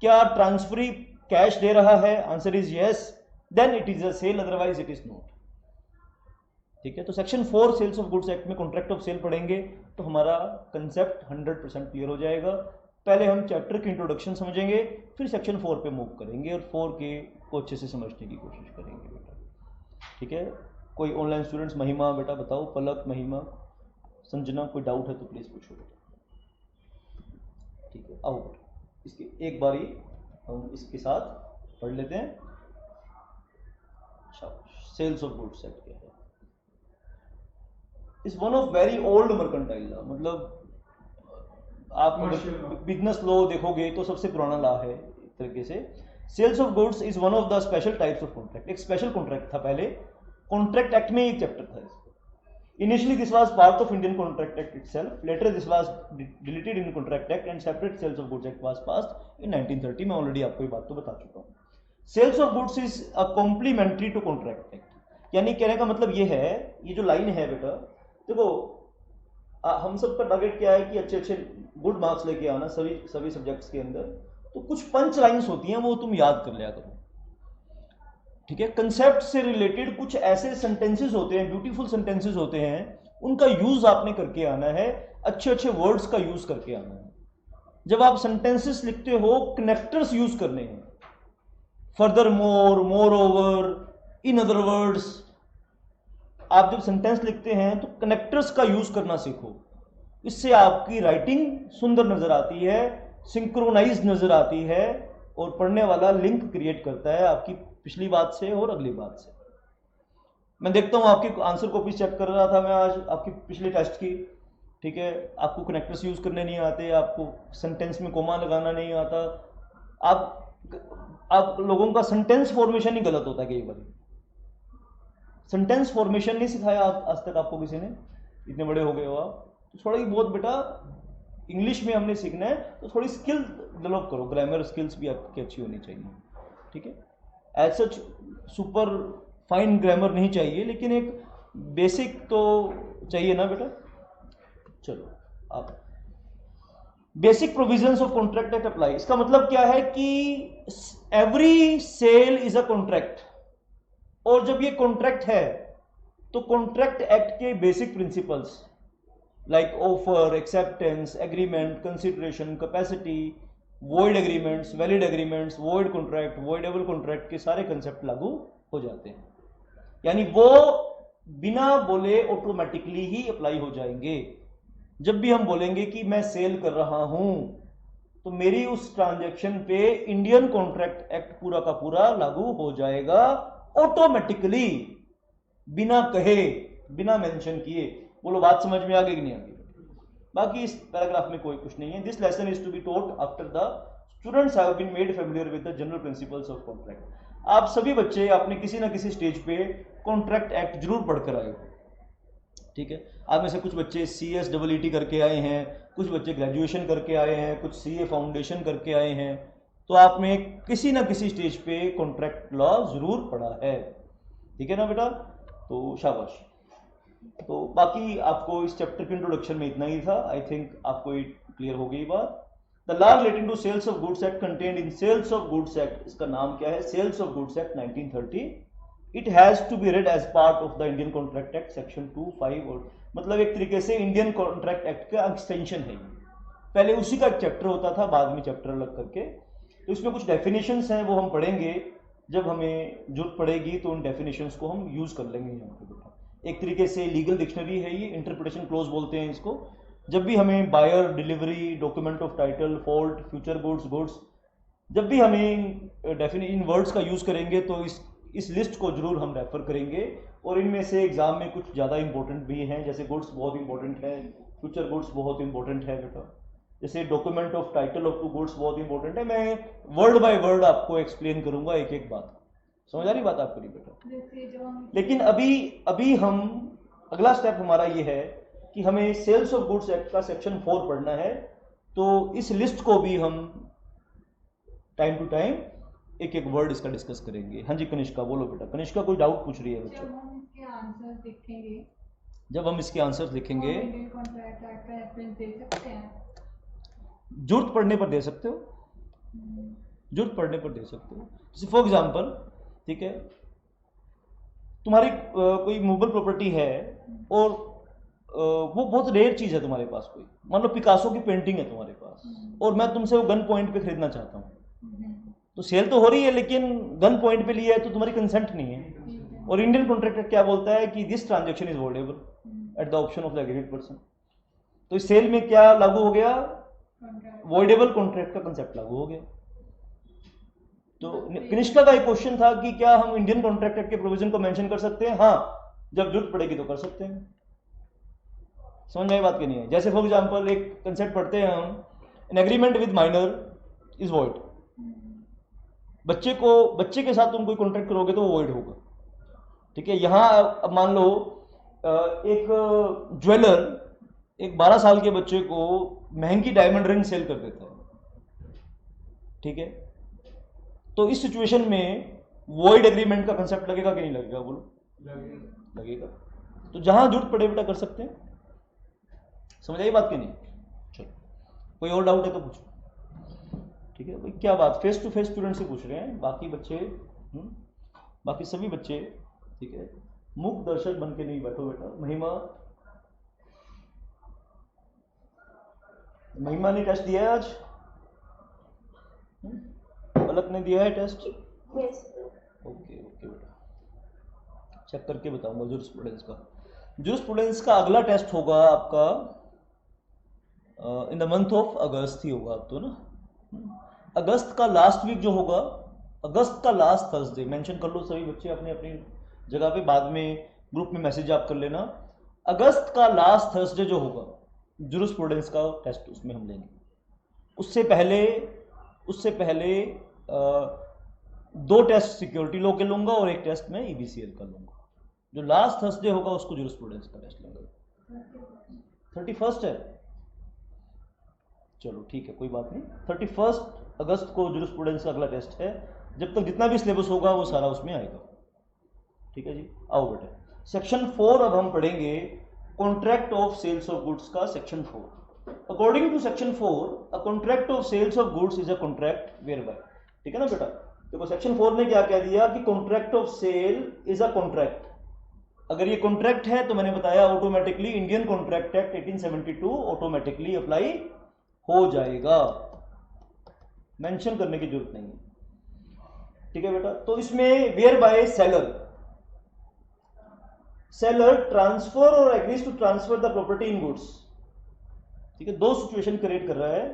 Speaker 1: क्या ट्रांसफरी कैश दे रहा है? Answer is yes. Then it is a sale, otherwise it is not. ठीक है, तो section 4 sales of goods act में कॉन्ट्रैक्ट ऑफ सेल पढ़ेंगे तो हमारा कंसेप्ट 100% क्लियर हो जाएगा। पहले हम चैप्टर की इंट्रोडक्शन समझेंगे, फिर सेक्शन 4 पे मूव करेंगे और 4 के को अच्छे से समझने की कोशिश करेंगे बेटा। ठीक है, कोई ऑनलाइन स्टूडेंट्स, महिमा बेटा बताओ, पलक, महिमा, संजना, कोई डाउट है तो प्लीज़ पूछो बेटा। ठीक है, आओ बेटा, इसकी एक बारी हम इसके साथ पढ़ लेते हैं। सेल्स ऑफ गुड्स एक्ट क्या है? Is one of very old mercantile law, मतलब आप बिजनेस लॉ देखोगे तो सबसे पुराना लॉ है एक तरीके से। Sales of goods is one of the special types of contract. एक स्पेशल कॉन्ट्रैक्ट था पहले, कॉन्ट्रैक्ट एक्ट में एक चैप्टर था इसका। Initially this was part of Indian Contract Act itself. Later this was deleted in Contract Act and separate Sales of Goods Act was passed in 1930. मैं already आपको ये बात तो बता चुका हूँ। Sales of Goods is a complementary to Contract Act. यानी कहने का मतलब ये है, ये जो लाइन है बेटा, देखो हम सब का टारगेट क्या है कि अच्छे अच्छे गुड मार्क्स लेके आना सभी सब्जेक्ट्स के अंदर। तो कुछ पंच लाइन्स होती हैं वो तुम याद कर लिया करो। ठीक है, कंसेप्ट से रिलेटेड कुछ ऐसे सेंटेंसेस होते हैं, ब्यूटीफुल सेंटेंसेस होते हैं, उनका यूज आपने करके आना है, अच्छे अच्छे वर्ड्स का यूज करके आना है। जब आप सेंटेंसेस लिखते हो, कनेक्टर्स यूज करने हैं, further more, more over, in other words. आप जब सेंटेंस लिखते हैं तो कनेक्टर्स का यूज करना सीखो, इससे आपकी राइटिंग सुंदर नजर आती है, सिंक्रोनाइज नजर आती है और पढ़ने वाला लिंक क्रिएट करता है आपकी पिछली बात से और अगली बात से। मैं देखता हूँ आपकी आंसर कॉपी चेक कर रहा था मैं आज आपकी पिछले टेस्ट की। ठीक है, आपको कनेक्टर्स यूज करने नहीं आते, आपको सेंटेंस में कोमा लगाना नहीं आता, आप लोगों का सेंटेंस फॉर्मेशन ही गलत होता है कई बार। सेंटेंस फॉर्मेशन नहीं सिखाया आज तक आपको किसी ने, इतने बड़े हो गए हो आप, तो थोड़ा ही बहुत बेटा इंग्लिश में हमने सीखना है, तो थोड़ी स्किल डेवलप करो, ग्रामर स्किल्स भी आपकी अच्छी होनी चाहिए। ठीक है, as such super fine grammar नहीं चाहिए, लेकिन एक बेसिक तो चाहिए ना बेटा। चलो, आप basic provisions of contract act apply. इसका मतलब क्या है कि every sale is a contract, और जब ये कॉन्ट्रैक्ट है तो कॉन्ट्रैक्ट एक्ट के basic principles like offer, acceptance, agreement, consideration, capacity, void agreements, valid agreements, void contract, voidable contract के सारे कंसेप्ट लागू हो जाते हैं। यानी वो बिना बोले ऑटोमेटिकली ही अप्लाई हो जाएंगे। जब भी हम बोलेंगे कि मैं सेल कर रहा हूं तो मेरी उस ट्रांजैक्शन पे इंडियन कॉन्ट्रैक्ट एक्ट पूरा का पूरा लागू हो जाएगा ऑटोमेटिकली, बिना कहे, बिना मेंशन किए। बोलो बात समझ में आ गई कि नहीं आ गई? बाकी इस पैराग्राफ में कोई कुछ नहीं है। This lesson is to be taught after the students have been made familiar with the general principles of contract. आप सभी बच्चे अपने किसी ना किसी स्टेज पे कॉन्ट्रैक्ट एक्ट जरूर पढ़कर आए हो। ठीक है, आप में से कुछ बच्चे CSEET करके आए हैं, कुछ बच्चे ग्रेजुएशन करके आए हैं, कुछ CA फाउंडेशन करके आए हैं, तो आपने किसी ना किसी स्टेज पे कॉन्ट्रैक्ट लॉ जरूर पढ़ा है। ठीक है ना बेटा, तो शाबाश। तो बाकी आपको इस चैप्टर के इंट्रोडक्शन में इतना ही था। आई थिंक आपको ये क्लियर हो गई बात। The law relating to sales of goods act contained in sales of goods act, इसका नाम क्या है? Sales of goods act 1930। It has to be read as part of the Indian contract act section 2, 5 और मतलब एक तरीके से Indian contract act का एक्सटेंशन है। पहले उसी का एक चैप्टर होता था, बाद में चैप्टर अलग करके। तो इसमें कुछ डेफिनेशंस हैं, वो हम पढ़ेंगे जब हमें जरूरत पड़ेगी, तो उन डेफिनेशंस को हम यूज कर लेंगे यहाँ पे बेटा। एक तरीके से लीगल डिक्शनरी है ये, इंटरप्रिटेशन क्लोज बोलते हैं इसको। जब भी हमें buyer, delivery, document of title, fault, future goods, जब भी हमें डेफिनेट इन वर्ड्स का यूज़ करेंगे तो इस लिस्ट को जरूर हम रेफर करेंगे। और इनमें से एग्जाम में कुछ ज़्यादा इंपॉर्टेंट भी हैं, जैसे गुड्स बहुत इंपॉर्टेंट है, फ्यूचर गुड्स बहुत इंपॉर्टेंट है बेटा, जैसे document of title of to goods बहुत इंपॉर्टेंट है। मैं वर्ड बाय वर्ड आपको एक्सप्लेन करूंगा एक एक बात। समझ आ रही बात आपको नहीं बेटा? लेकिन अभी हम अगला स्टेप हमारा ये है कि हमें सेल्स ऑफ गुड्स एक्ट का सेक्शन 4 पढ़ना है। तो इस लिस्ट को भी हम टाइम टू टाइम एक एक वर्ड इसका डिस्कस करेंगे। हाँ जी कनिष्का बोलो बेटा। कनिष्का कोई डाउट पूछ रही है बच्चा?
Speaker 2: जब हम इसके आंसर्स लिखेंगे इंडियन कॉन्ट्रैक्ट एक्ट का रेफरेंस दे सकते हैं?
Speaker 1: जरूरत पड़ने पर दे सकते हो, जरूरत पड़ने पर दे सकते हो। जैसे फॉर एग्जांपल, ठीक है, तुम्हारी कोई मूवेबल प्रॉपर्टी है और वो बहुत रेयर चीज है तुम्हारे पास, कोई मान लो पिकासो की पेंटिंग है तुम्हारे पास और मैं तुमसे वो गन पॉइंट पे खरीदना चाहता हूँ, तो सेल तो हो रही है लेकिन गन पॉइंट पे लिया है तो तुम्हारी कंसेंट नहीं है। और इंडियन कॉन्ट्रैक्ट क्या बोलता है कि this transaction is voidable at the option of the agreed person. तो इस सेल में क्या लागू हो गया? वॉइडेबल कॉन्ट्रैक्ट का कंसेप्ट लागू हो गया। तो कनिष्का का एक क्वेश्चन था कि क्या हम इंडियन कॉन्ट्रैक्ट एक्ट के प्रोविजन को मेंशन कर सकते हैं? हाँ, जब जरूरत पड़ेगी तो कर सकते हैं। समझ में आई बात की नहीं है? जैसे फॉर एग्जांपल एक कंसेप्ट पढ़ते हैं हम, an agreement with minor is void. बच्चे के साथ तुम कोई कॉन्ट्रैक्ट करोगे तो वो वॉइड होगा, ठीक है। यहां अब मान लो एक ज्वेलर एक 12 साल के बच्चे को महंगी डायमंड रिंग सेल कर देता है, ठीक है। तो इस सिचुएशन में वॉइड एग्रीमेंट का कंसेप्ट लगेगा कि नहीं लगेगा? बोलो लगेगा। तो जहां जरूरत पड़े बेटा कर सकते हैं। समझ आई बात की नहीं? चलो, कोई और डाउट है तो पूछो, ठीक है भाई। क्या बात फेस टू फेस स्टूडेंट से पूछ रहे हैं, बाकी बच्चे बाकी सभी बच्चे, ठीक है, मूक दर्शक बन के नहीं बैठो बेटा। महिमा ने टेस्ट दिया है आज? पलक ने दिया है टेस्ट? ओके बेटा, चेक करके बताऊंगा। जूरिस्प्रूडेंस का अगला टेस्ट होगा आपका in the month of August ही होगा अब तो ना। अगस्त का लास्ट वीक जो होगा, अगस्त का लास्ट थर्सडे, मेंशन कर लो सभी बच्चे अपनी अपनी जगह पे, बाद में ग्रुप में मैसेज आप कर लेना। अगस्त का लास्ट थर्सडे जो होगा जूरिस्प्रूडेंस का टेस्ट उसमें हम लेंगे। उससे पहले 2 टेस्ट सिक्योरिटी लॉ के लूंगा और 1 टेस्ट में ईबीसीएल का लूंगा। जो लास्ट थर्सडे होगा उसको जूरिस्प्रूडेंस का टेस्ट लेंगे। 31 है, चलो ठीक है कोई बात नहीं। 31 अगस्त को जूरिस्प्रूडेंस का अगला टेस्ट है। जब तक जितना भी सिलेबस होगा वो सारा उसमें आएगा, ठीक है जी। आओ बेटा, सेक्शन 4 अब हम पढ़ेंगे, contract of sales of goods का section 4। According to section 4, a contract of sales of goods is a contract whereby, ठीक है ना बेटा। देखो सेक्शन 4 ने क्या कह दिया कि contract of sale is a contract. अगर ये कॉन्ट्रैक्ट है तो मैंने बताया automatically Indian contract act 1872 automatically apply हो जाएगा, मेंशन करने की जरूरत नहीं है, ठीक है बेटा। तो इसमें वेयर बाय सेलर ट्रांसफर और agrees to transfer the property in goods, ठीक है। 2 सिचुएशन क्रिएट कर रहा है,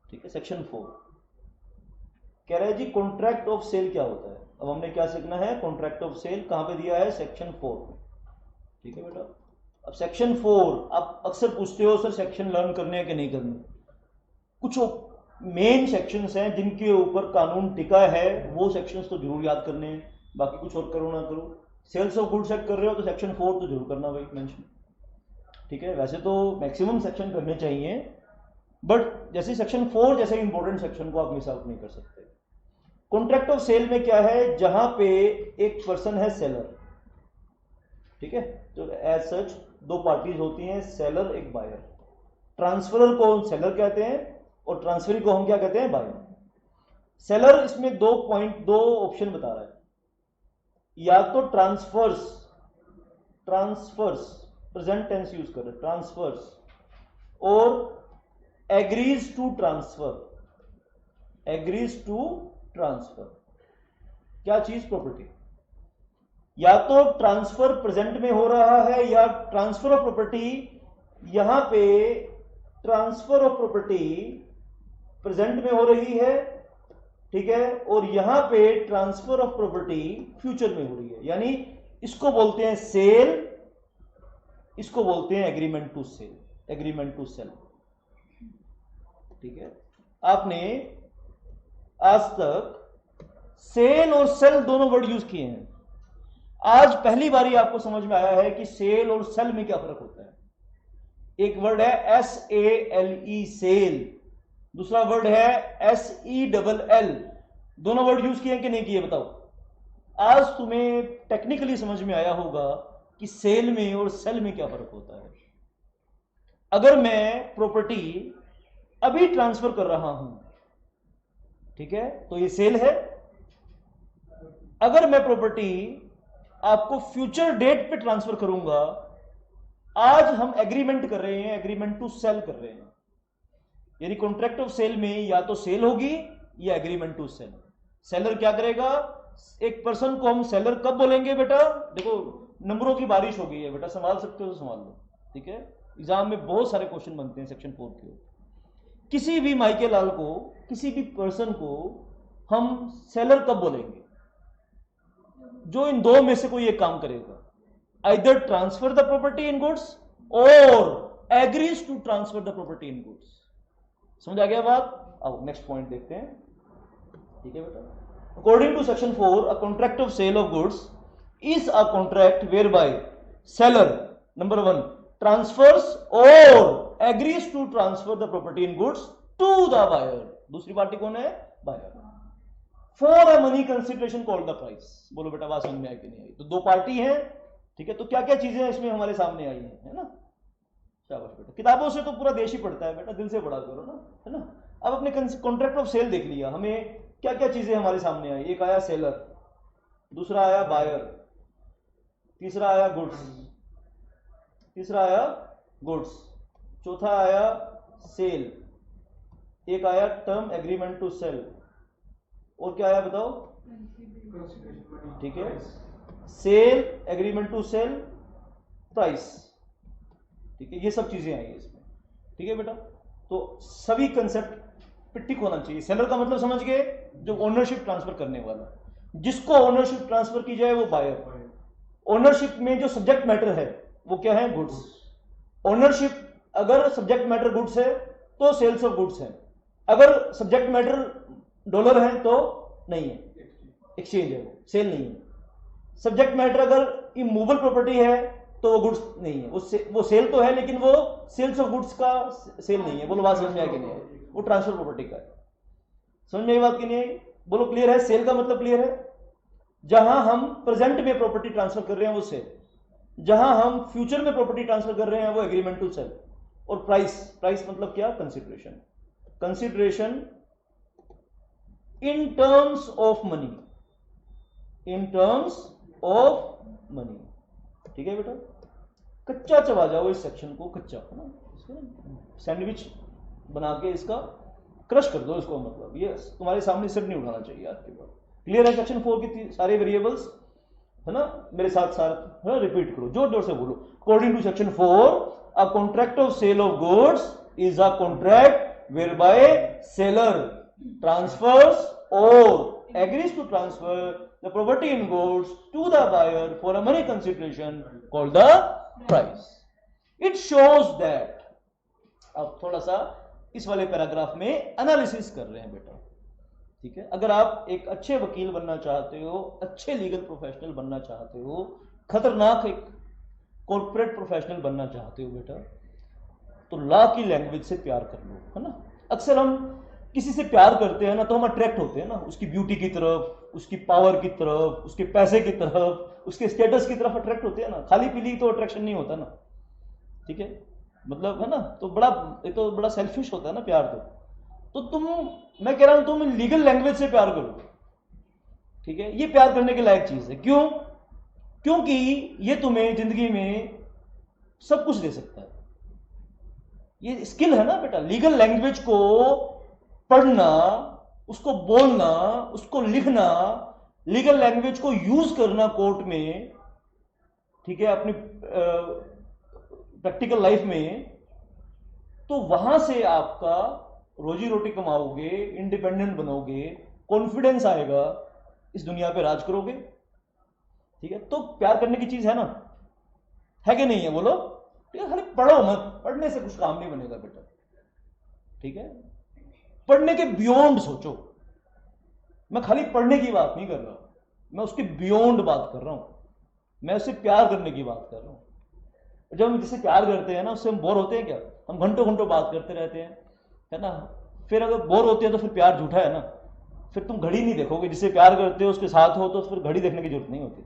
Speaker 1: ठीक है। सेक्शन 4 कह रहा है जी कॉन्ट्रैक्ट ऑफ सेल क्या होता है। अब हमने क्या सीखना है, कॉन्ट्रैक्ट ऑफ सेल कहां पे दिया है? सेक्शन 4 में, ठीक है बेटा। अब सेक्शन 4 आप अक्सर पूछते हो सर सेक्शन लर्न करने हैं कि नहीं करने। कुछ मेन सेक्शंस हैं जिनके ऊपर कानून टिका है, वो सेक्शंस तो जरूर याद करने हैं, बाकी कुछ और करो ना करो। सेल्स ऑफ गुड्स एक्ट कर रहे हो तो सेक्शन 4 तो जरूर करना भाई मेंशन, ठीक है। वैसे तो मैक्सिमम सेक्शन करने चाहिए, बट जैसे सेक्शन 4 जैसे इंपॉर्टेंट सेक्शन को आप मिस आउट नहीं कर सकते। कॉन्ट्रैक्ट ऑफ सेल में क्या है, जहां पे एक पर्सन है सेलर, ठीक है। तो एज सच 2 पार्टीज होती हैं, सेलर एक बायर। ट्रांसफरर को सेलर कहते हैं और ट्रांसफरी को हम क्या कहते हैं? बायर। सेलर इसमें 2 ऑप्शन बता रहा है, या तो ट्रांसफर्स प्रेजेंट टेंस यूज कर रहे हैं, transverse, or agrees to transfer क्या चीज? प्रॉपर्टी। या तो ट्रांसफर प्रेजेंट में हो रहा है या ट्रांसफर ऑफ प्रॉपर्टी, यहां पे ट्रांसफर ऑफ प्रॉपर्टी प्रेजेंट में हो रही है, ठीक है, और यहां पे ट्रांसफर ऑफ प्रॉपर्टी फ्यूचर में हो रही है, यानी इसको बोलते हैं सेल, इसको बोलते हैं agreement to sale, agreement to sale, ठीक है। आपने आज तक सेल और सेल दोनों वर्ड यूज किए हैं, आज पहली बारी आपको समझ में आया है कि सेल और सेल में क्या फर्क होता है। एक वर्ड है SALE सेल, दूसरा वर्ड है SELL, दोनों वर्ड यूज किए कि नहीं किए बताओ। आज तुम्हें टेक्निकली समझ में आया होगा कि सेल में और सेल में क्या फर्क होता है। अगर मैं प्रॉपर्टी अभी ट्रांसफर कर रहा हूं, ठीक है, तो ये सेल है। अगर मैं प्रॉपर्टी आपको फ्यूचर डेट पे ट्रांसफर करूंगा, आज हम एग्रीमेंट कर रहे हैं, एग्रीमेंट टू सेल कर रहे हैं, यानी कॉन्ट्रैक्ट ऑफ सेल में या तो सेल होगी या एग्रीमेंट टू सेल। सेलर क्या करेगा, एक पर्सन को हम सेलर कब बोलेंगे बेटा, देखो नंबरों की बारिश हो गई है बेटा, संभाल सकते हो तो संभाल लो, ठीक है। एग्जाम में बहुत सारे क्वेश्चन बनते हैं सेक्शन 4 के। किसी भी माइके लाल को, किसी भी पर्सन को हम सेलर कब बोलेंगे, जो इन दो में से कोई एक काम करेगा, either transfer the property in goods or agrees to transfer the property in goods. समझ आ गया बात। अब नेक्स्ट पॉइंट देखते हैं, ठीक है बेटा। According to section 4, a contract of sale of goods is a contract whereby seller number 1 transfers or agrees to transfer the property in goods to the buyer, दूसरी पार्टी कौन है, buyer, for a money consideration called the price। बोलो बेटा बात समझ में आई कि नहीं आई। तो दो पार्टी हैं, ठीक है, तो क्या क्या चीजें इसमें हमारे सामने आई हैं, है ना। शाबाश बेटा, किताबों से तो पूरा देश ही पढ़ता है बेटा, दिल से पढ़ा करो ना, है ना। अब अपने कॉन्ट्रैक्ट ऑफ सेल देख लिया, हमें क्या क्या चीजें हमारे सामने आई। एक आया सेलर, दूसरा आया बायर, तीसरा आया गुड्स, तीसरा आया गुड्स, चौथा आया सेल, एक आया टर्म एग्रीमेंट टू सेल, और क्या आया बताओ, ठीक है, sale, agreement to sale, price, ठीक है, ये सब चीजें आई इसमें, ठीक है बेटा। तो सभी कंसेप्ट पे टिक होना चाहिए। सेलर का मतलब समझ गए, जो ओनरशिप ट्रांसफर करने वाला, जिसको ओनरशिप ट्रांसफर की जाए वो बायर। ओनरशिप में जो सब्जेक्ट मैटर है वो क्या है, गुड्स। ओनरशिप अगर सब्जेक्ट मैटर गुड्स है तो सेल्स ऑफ गुड्स है, अगर सब्जेक्ट मैटर डॉलर है तो नहीं है, एक्सचेंज है, वो सेल नहीं है। सब्जेक्ट मैटर अगर इमूवेबल प्रॉपर्टी है तो वो गुड्स नहीं है, वो सेल तो है लेकिन वो सेल्स ऑफ गुड्स का सेल नहीं है। बोलो बात समझ में आई कि नहीं आई, वो ट्रांसफर प्रॉपर्टी का है। समझ में आई बात कि नहीं आई, बोलो क्लियर है। सेल का मतलब क्लियर है, जहां हम प्रेजेंट में प्रॉपर्टी ट्रांसफर कर रहे हैं वो सेल, जहां हम फ्यूचर में प्रॉपर्टी ट्रांसफर कर रहे हैं वो एग्रीमेंट टू सेल। और प्राइस, प्राइस मतलब क्या, consideration, consideration in terms of money, in terms of money, ठीक है बेटा। कच्चा चबा जाओ इस सेक्शन को, कच्चा है ना, सैंडविच बना के इसका क्रश कर दो इसको, मतलब ये तुम्हारे सामने सिर नहीं उठाना चाहिए आज के बाद। क्लियर है सेक्शन 4 की सारे वेरिएबल्स, है ना। मेरे साथ साथ है ना, रिपीट करो, जोर जोर से बोलो। According to section 4, a contract of sale of goods is a contract whereby seller transfers or agrees to transfer the property in goods to the buyer for a money consideration called the price. It shows that, अब थोड़ा सा इस वाले paragraph में analysis कर रहे हैं बेटा, ठीक है। अगर आप एक अच्छे वकील बनना चाहते हो, अच्छे लीगल प्रोफेशनल बनना चाहते हो, खतरनाक एक कॉर्पोरेट प्रोफेशनल बनना चाहते हो बेटा, तो लॉ की लैंग्वेज से प्यार कर लो, है ना। अक्सर हम किसी से प्यार करते हैं ना तो हम अट्रैक्ट होते हैं ना, उसकी ब्यूटी की तरफ, उसकी पावर की तरफ, उसके पैसे की तरफ, उसके स्टेटस की तरफ अट्रैक्ट होते हैं ना। खाली पीली तो अट्रैक्शन नहीं होता ना, ठीक है, मतलब है ना। तो बड़ा सेल्फिश होता है ना प्यार। तो तुम, मैं कह रहा हूं तुम लीगल लैंग्वेज से प्यार करो, ठीक है। ये प्यार करने के लायक चीज है। क्यों? क्योंकि ये तुम्हें जिंदगी में सब कुछ दे सकता है। ये स्किल है ना बेटा, लीगल लैंग्वेज को पढ़ना, उसको बोलना, उसको लिखना, लीगल लैंग्वेज को यूज करना कोर्ट में, ठीक है, अपनी प्रैक्टिकल लाइफ में, तो वहां से आपका रोजी रोटी कमाओगे, इंडिपेंडेंट बनोगे, कॉन्फिडेंस आएगा, इस दुनिया पे राज करोगे। ठीक है, तो प्यार करने की चीज है ना, है कि नहीं है, बोलो। ठीक है, खाली पढ़ो मत, पढ़ने से कुछ काम नहीं बनेगा बेटा। ठीक है, पढ़ने के बियॉन्ड सोचो। मैं खाली पढ़ने की बात नहीं कर रहा, मैं उसके बियॉन्ड बात कर रहा हूं, मैं उससे प्यार करने की बात कर रहा हूं। जब हम जिससे प्यार करते हैं ना, उससे हम बोर होते हैं क्या? हम घंटों घंटों बात करते रहते हैं, है ना। फिर अगर बोर होते हैं तो फिर प्यार झूठा है ना। फिर तुम घड़ी नहीं देखोगे, जिससे प्यार करते हो उसके साथ हो तो फिर घड़ी देखने की जरूरत नहीं होती।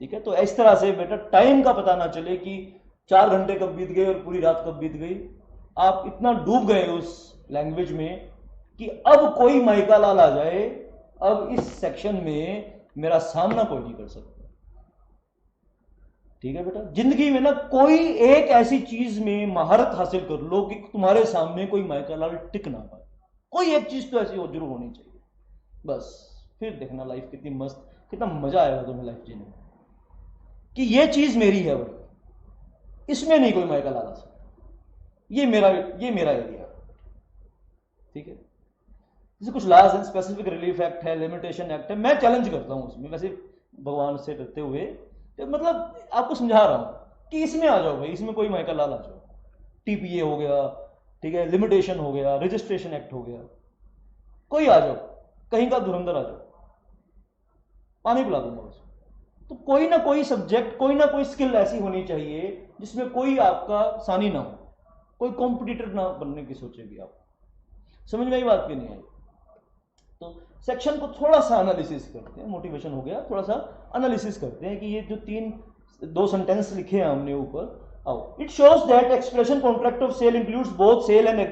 Speaker 1: ठीक है, तो इस तरह से बेटा टाइम का पता ना चले कि 4 घंटे कब बीत गए और पूरी रात कब बीत गई। आप इतना डूब गए उस लैंग्वेज में कि अब कोई माइका लाल आ जाए, अब इस सेक्शन में मेरा सामना कोई नहीं कर सकता। ठीक है बेटा, जिंदगी में ना कोई एक ऐसी चीज में महारत हासिल कर लो कि तुम्हारे सामने कोई माइका लाल टिक ना पाए। कोई एक चीज तो ऐसी जरूर होनी चाहिए, बस। फिर देखना लाइफ कितनी मस्त, कितना मजा आएगा तुम्हें लाइफ जीने में, कि ये चीज मेरी है भाई, इसमें नहीं कोई माइका लाल आ सकता, ये मेरा एरिया। ठीक है, जैसे कुछ लॉज हैं, स्पेसिफिक रिलीफ एक्ट है, लिमिटेशन एक्ट है, मैं चैलेंज करता हूं उसमें, वैसे भगवान से डरते हुए, तो मतलब आपको समझा रहा हूं कि इसमें आ जाओ भाई, इसमें कोई माइका लाल आ जाओ। टीपीए हो गया, ठीक है, लिमिटेशन हो गया, रजिस्ट्रेशन एक्ट हो गया, कोई आ जाओ, कहीं का धुरंधर आ जाओ, पानी पिला दूंगा उसको। तो कोई ना कोई सब्जेक्ट, कोई ना कोई स्किल ऐसी होनी चाहिए जिसमें कोई आपका सानी ना हो, कोई कॉम्पिटिटर ना बनने की सोचेगी आप। समझ में आई बात की नहीं आई? तो सेक्शन को थोड़ा सा एनालिसिस करते हैं, मोटिवेशन हो गया, थोड़ा सा एनालिसिस करते हैं कि ये जो दो सेंटेंस लिखे हैं हमने ऊपर। आओ, it shows that expression contract of sale includes both sale and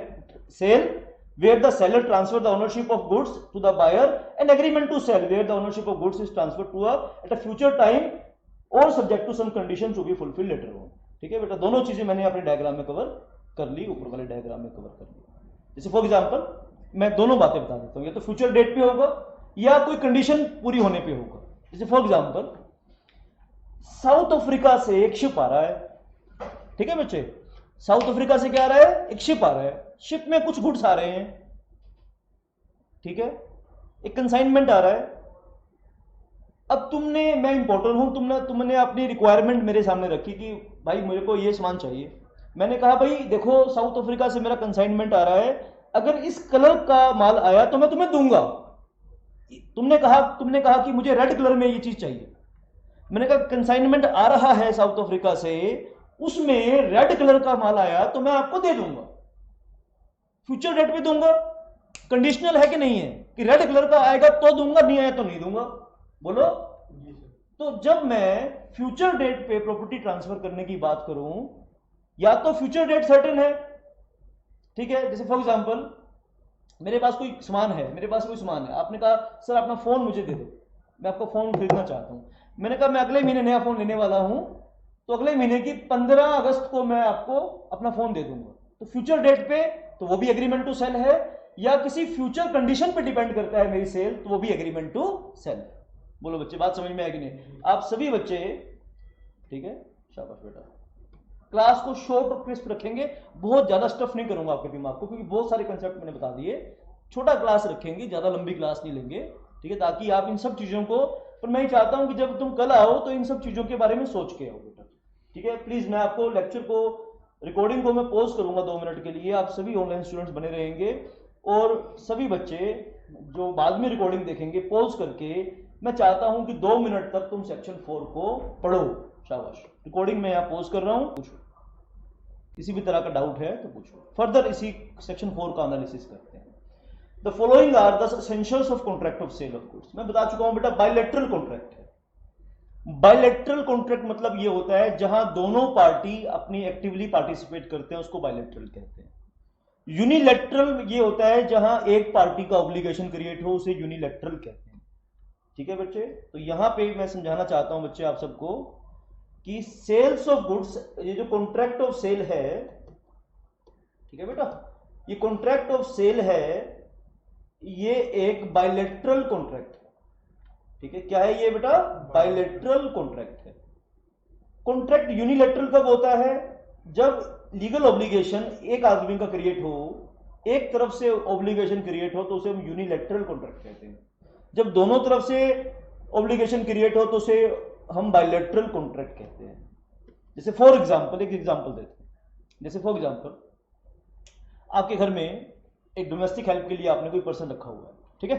Speaker 1: sale where the seller transfer the ownership of goods to the buyer, and agreement to sell where the ownership of goods is transferred to at a future time or subject to some conditions to be fulfilled later on। ठीक है बेटा, दोनों चीजें मैंने अपने diagram में cover कर ली, ऊपर वाले डायग्राम में कवर कर ली। जैसे फॉर एग्जांपल मैं दोनों बातें बता देता हूं, या तो फ्यूचर डेट पे होगा या कोई कंडीशन पूरी होने पे होगा। जैसे फॉर एग्जांपल साउथ अफ्रीका से एक शिप आ रहा है। ठीक है बच्चे, साउथ अफ्रीका से क्या आ रहा है? एक शिप आ रहा है, शिप में कुछ गुड्स आ रहे हैं। ठीक है, एक कंसाइनमेंट आ रहा है। अब मैं इंपोर्टर हूं, तुमने अपनी रिक्वायरमेंट मेरे सामने रखी कि भाई मेरे को ये सामान चाहिए। मैंने कहा भाई देखो, साउथ अफ्रीका से मेरा कंसाइनमेंट आ रहा है, अगर इस कलर का माल आया तो मैं तुम्हें दूंगा। तुमने कहा कि मुझे रेड कलर में ये चीज चाहिए। मैंने कहा कंसाइनमेंट आ रहा है साउथ अफ्रीका से, उसमें रेड कलर का माल आया तो मैं आपको दे दूंगा, फ्यूचर डेट पे दूंगा। कंडीशनल है कि नहीं है कि रेड कलर का आएगा तो दूंगा, नहीं आया तो नहीं दूंगा? बोलो। तो जब मैं फ्यूचर डेट पे प्रॉपर्टी ट्रांसफर करने की बात करूं, या तो फ्यूचर डेट सर्टेन है, ठीक है, जैसे फॉर एग्जांपल मेरे पास कोई सामान है, आपने कहा सर अपना फोन मुझे दे दो, मैं आपको फोन खरीदना चाहता हूं। मैंने कहा मैं अगले महीने नया फोन लेने वाला हूं, तो अगले महीने की 15 अगस्त को मैं आपको अपना फोन दे दूंगा। तो फ्यूचर डेट पे तो वो भी एग्रीमेंट टू सेल है, या किसी फ्यूचर कंडीशन पे डिपेंड करता है मेरी सेल, तो वो भी एग्रीमेंट टू सेल है। बोलो बच्चे, बात समझ में आएगी नहीं? आप सभी बच्चे, ठीक है, शाबाश बेटा। क्लास को शॉर्ट और क्रिस्प रखेंगे, बहुत ज्यादा स्टफ नहीं करूंगा आपके दिमाग को, क्योंकि बहुत सारे कंसेप्ट मैंने बता दिए। छोटा क्लास रखेंगे, ज्यादा लंबी क्लास नहीं लेंगे, ठीक है, ताकि आप इन सब चीजों को, पर मैं चाहता हूं कि जब तुम कल आओ तो इन सब चीजों के बारे में सोच के आओ बेटा। ठीक है, प्लीज मैं आपको लेक्चर को, रिकॉर्डिंग को मैं पॉज करूंगा 2 मिनट के लिए। आप सभी ऑनलाइन स्टूडेंट्स बने रहेंगे, और सभी बच्चे जो बाद में रिकॉर्डिंग देखेंगे पॉज करके, मैं चाहता हूं कि 2 मिनट तक तुम सेक्शन 4 को पढ़ो। शाबाश। रिकॉर्डिंग में यहाँ पॉज कर रहा हूं, पूछो, किसी भी तरह का डाउट है तो पूछो। फर्दर इसी सेक्शन 4 का एनालिसिस करते हैं। The following are the essentials of contract of sale of goods. मैं बता चुका हूं बेटा, बायलैटरल कॉन्ट्रैक्ट है। बायलैटरल कॉन्ट्रैक्ट मतलब ये होता है जहां दोनों पार्टी अपनी एक्टिवली पार्टिसिपेट करते हैं, उसको बायलैटरल कहते हैं। यूनिलैटरल ये होता है जहां एक पार्टी का ऑब्लिगेशन क्रिएट हो, उसे यूनिलैटरल कहते हैं। ठीक है बच्चे, तो यहां पे मैं समझाना चाहता हूं बच्चे आप सबको कि सेल्स ऑफ गुड्स, ये जो कॉन्ट्रैक्ट ऑफ सेल है, ठीक है बेटा, ये कॉन्ट्रैक्ट ऑफ सेल है, ये एक बायलैटरल कॉन्ट्रैक्ट है। ठीक है, क्या है ये बेटा? बायलैटरल कॉन्ट्रैक्ट है। कॉन्ट्रैक्ट यूनिलैटरल कब होता है? जब लीगल ऑब्लिगेशन एक आदमी का क्रिएट हो, एक तरफ से ऑब्लिगेशन क्रिएट हो तो उसे हम यूनिलैटरल कॉन्ट्रैक्ट कहते हैं। जब दोनों तरफ से ऑब्लिगेशन क्रिएट हो तो उसे हम बायलैटरल कॉन्ट्रैक्ट कहते हैं। जैसे फॉर एग्जांपल, एक एग्जांपल देते हैं। जैसे फॉर एग्जांपल, आपके घर में एक डोमेस्टिक हेल्प के लिए आपने कोई पर्सन रखा हुआ है, ठीक है,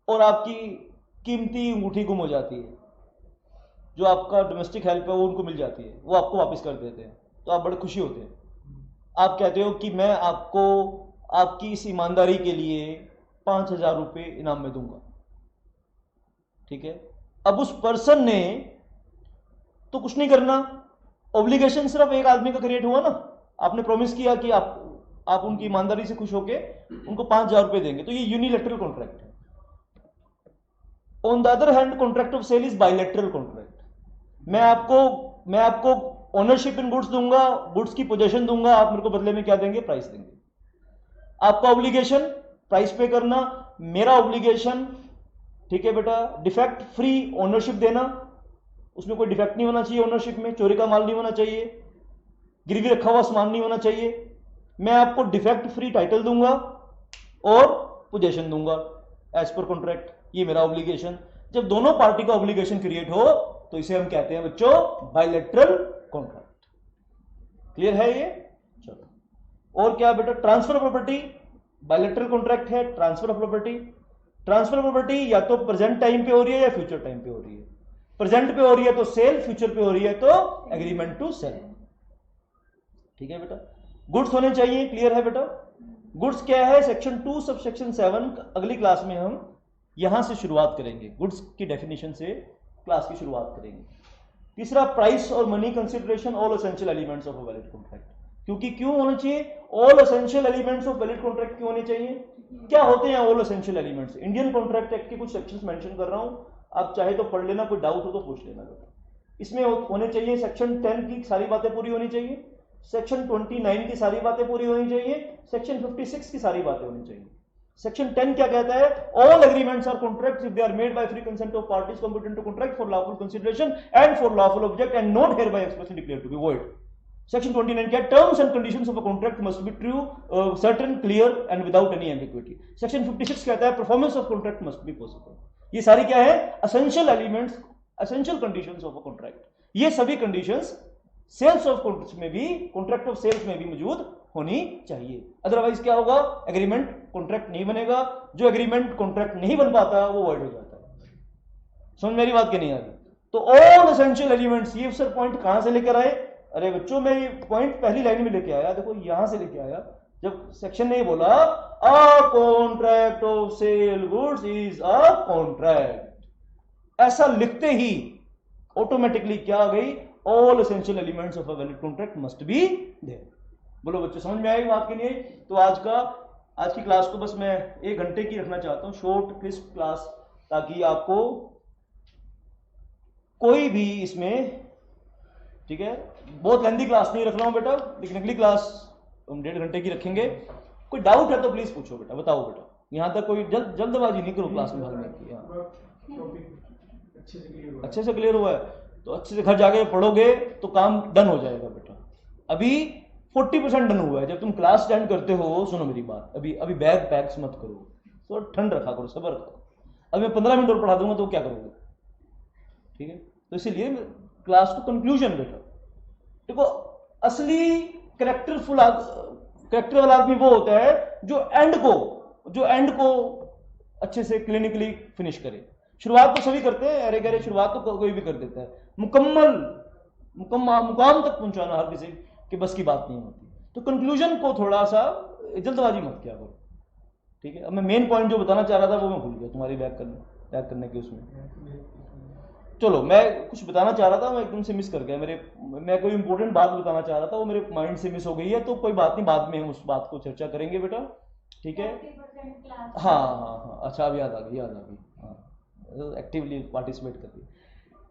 Speaker 1: और आपकी कीमती अंगूठी गुम हो जाती है, जो आपका डोमेस्टिक हेल्प है वो उनको मिल जाती है, वो आपको वापस कर देते हैं, तो आप बड़े खुशी होते हैं। आप कहते हो कि मैं आपको आपकी इस ईमानदारी के लिए 5,000 रुपये इनाम में दूंगा, ठीक है। अब उस पर्सन ने तो कुछ नहीं करना, ऑब्लिगेशन सिर्फ एक आदमी का क्रिएट हुआ ना, आपने प्रॉमिस किया कि आप उनकी ईमानदारी से खुश होके उनको 5,000 रुपये देंगे, तो ये यूनिलैटरल कॉन्ट्रैक्ट है। On the other hand, contract of sale is bilateral contract. मैं आपको ओनरशिप इन गुड्स दूंगा, गुड्स की पोजेशन दूंगा, आप मेरे को बदले में क्या देंगे? प्राइस देंगे। आपका ऑब्लिगेशन प्राइस पे करना, मेरा ऑब्लिगेशन, ठीक है बेटा, डिफेक्ट फ्री ओनरशिप देना, उसमें कोई डिफेक्ट नहीं होना चाहिए, ओनरशिप में चोरी का माल नहीं होना चाहिए, गिरवी रखा हुआ सामान नहीं होना चाहिए। मैं आपको डिफेक्ट फ्री टाइटल दूंगा और पोजेशन दूंगा एज पर कॉन्ट्रैक्ट, ये मेरा ऑब्लिगेशन। जब दोनों पार्टी का ऑब्लिगेशन क्रिएट हो तो इसे हम कहते हैं बच्चों बायलैटरल कॉन्ट्रैक्ट। क्लियर है ये? चलो, और क्या बेटा? Transfer of property bilateral contract है। Transfer of property, transfer of property या तो प्रेजेंट टाइम पे हो रही है या फ्यूचर टाइम पे हो रही है। प्रेजेंट पे हो रही है तो सेल, फ्यूचर पे हो रही है तो एग्रीमेंट टू सेल, ठीक है बेटा। गुड्स होने चाहिए, क्लियर है बेटा? गुड्स क्या है? सेक्शन 2 सब सेक्शन 7 अगली क्लास में हम यहां से शुरुआत करेंगे, गुड्स की डेफिनेशन से क्लास की शुरुआत करेंगे। तीसरा, प्राइस और money consideration, all essential elements of a valid contract. क्योंकि क्यों होना चाहिए all essential elements of valid contract? क्यों होने चाहिए? क्या होते हैं all essential elements? Indian contract act के कुछ सेक्शंस मेंशन कर रहा हूं, आप चाहे तो पढ़ लेना, कोई डाउट हो तो पूछ लेना बेटा। इसमें होने चाहिए सेक्शन 10 की सारी बातें पूरी होनी चाहिए, सेक्शन 29 की सारी बातें पूरी होनी चाहिए, सेक्शन 56 की सारी बातें होनी चाहिए। सेक्शन 10 क्या कहता है? All agreements are contracts if they are made by free consent of parties competent to contract for lawful consideration and for lawful object and not hereby expressly declared to be void. Section 29 क्या? Terms and conditions of a contract must be true, certain, clear and without any ambiguity. Section 56 कहता है performance of contract must be possible. ये सारी क्या है? Essential elements, essential conditions of a contract. ये सभी conditions sales of contract में भी, कॉन्ट्रैक्ट ऑफ सेल्स में भी मौजूद होनी चाहिए। अदरवाइज क्या होगा? एग्रीमेंट कॉन्ट्रैक्ट नहीं बनेगा। जो एग्रीमेंट कॉन्ट्रैक्ट नहीं बन पाता वो वॉइड हो जाता है। समझ मेरी बात की नहीं आ रही? तो ऑल एसेंशियल एलिमेंट्स, ये सर पॉइंट कहां से लेकर आए? अरे बच्चों, मैं ये पॉइंट पहली लाइन में लेके आया, देखो यहां से लेके आया, जब सेक्शन ने बोला a contract of sale goods is a contract, ऐसा लिखते ही ऑटोमेटिकली क्या आ गई? All essential elements of a valid contract must be there. बोलो बच्चों, समझ में आई बात की नहीं? तो आज की क्लास को बस मैं 1 घंटे की रखना चाहता हूं, शॉर्ट क्रिस्प क्लास, ताकि आपको कोई भी इसमें, ठीक है, बहुत लेंथी क्लास नहीं रख रहा हूं बेटा, लेकिन अगली क्लास हम 1.5 घंटे की रखेंगे। कोई डाउट है तो प्लीज पूछो बेटा, बताओ बेटा। यहां तक कोई जल्दबाजी नहीं करो क्लास में भागने की। अच्छे से क्लियर हुआ है तो अच्छे से घर जाके पढ़ोगे तो काम डन हो जाएगा बेटा। अभी 40% डन हुआ है। जब तुम क्लास अटेंड करते हो, सुनो मेरी बात, अभी बैग पैक्स मत करो, तो ठंड रखा करो, सब्र करो। अभी मैं 15 मिनट और पढ़ा दूंगा तो क्या करोगे? ठीक है, तो इसीलिए क्लास को कंक्लूजन बेटा। देखो, असली करेक्टर वाला आदमी वो होता है जो एंड को अच्छे से क्लिनिकली फिनिश करे। शुरुआत तो सभी करते हैं, अरे गरे शुरुआत तो कोई भी कर देता है, मुकाम तक पहुंचाना हर किसी की बस की बात नहीं होती। तो कंक्लूजन को थोड़ा सा जल्दबाजी मत किया करो, ठीक है। अब मैं मेन पॉइंट जो बताना चाह रहा था वो मैं भूल गया तुम्हारी बैक करने के उसमें। चलो, मैं कुछ बताना चाह रहा था, मैं एकदम से मिस कर गया। मैं कोई इंपॉर्टेंट बात बताना चाह रहा था, वो मेरे माइंड से मिस हो गई है, तो कोई बात नहीं, बाद में हम उस बात को चर्चा करेंगे बेटा, ठीक है। हाँ, अच्छा, अब याद आ गई, हाँ, एक्टिवली पार्टिसिपेट कर रही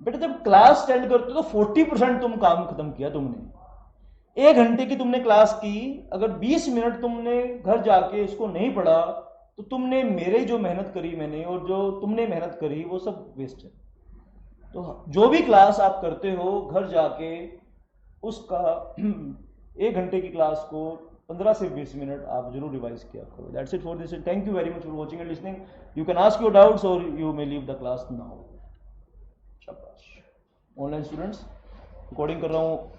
Speaker 1: बेटा। जब क्लास अटेंड करते हो तो 40% तुम काम खत्म किया तुमने। 1 घंटे की तुमने क्लास की, अगर 20 मिनट तुमने घर जाके इसको नहीं पढ़ा तो तुमने मेरे जो मेहनत करी मैंने और जो तुमने मेहनत करी वो सब वेस्ट है। तो जो भी क्लास आप करते हो घर जाके उसका 1 घंटे की क्लास को 15 से 20 मिनट आप जरूर रिवाइज किया करो। That's it for this. Thank you very much for watching and listening. You can ask your doubts or you may leave the class now. शाबाश। ऑनलाइन स्टूडेंट्स, रिकॉर्डिंग कर रहा हूँ।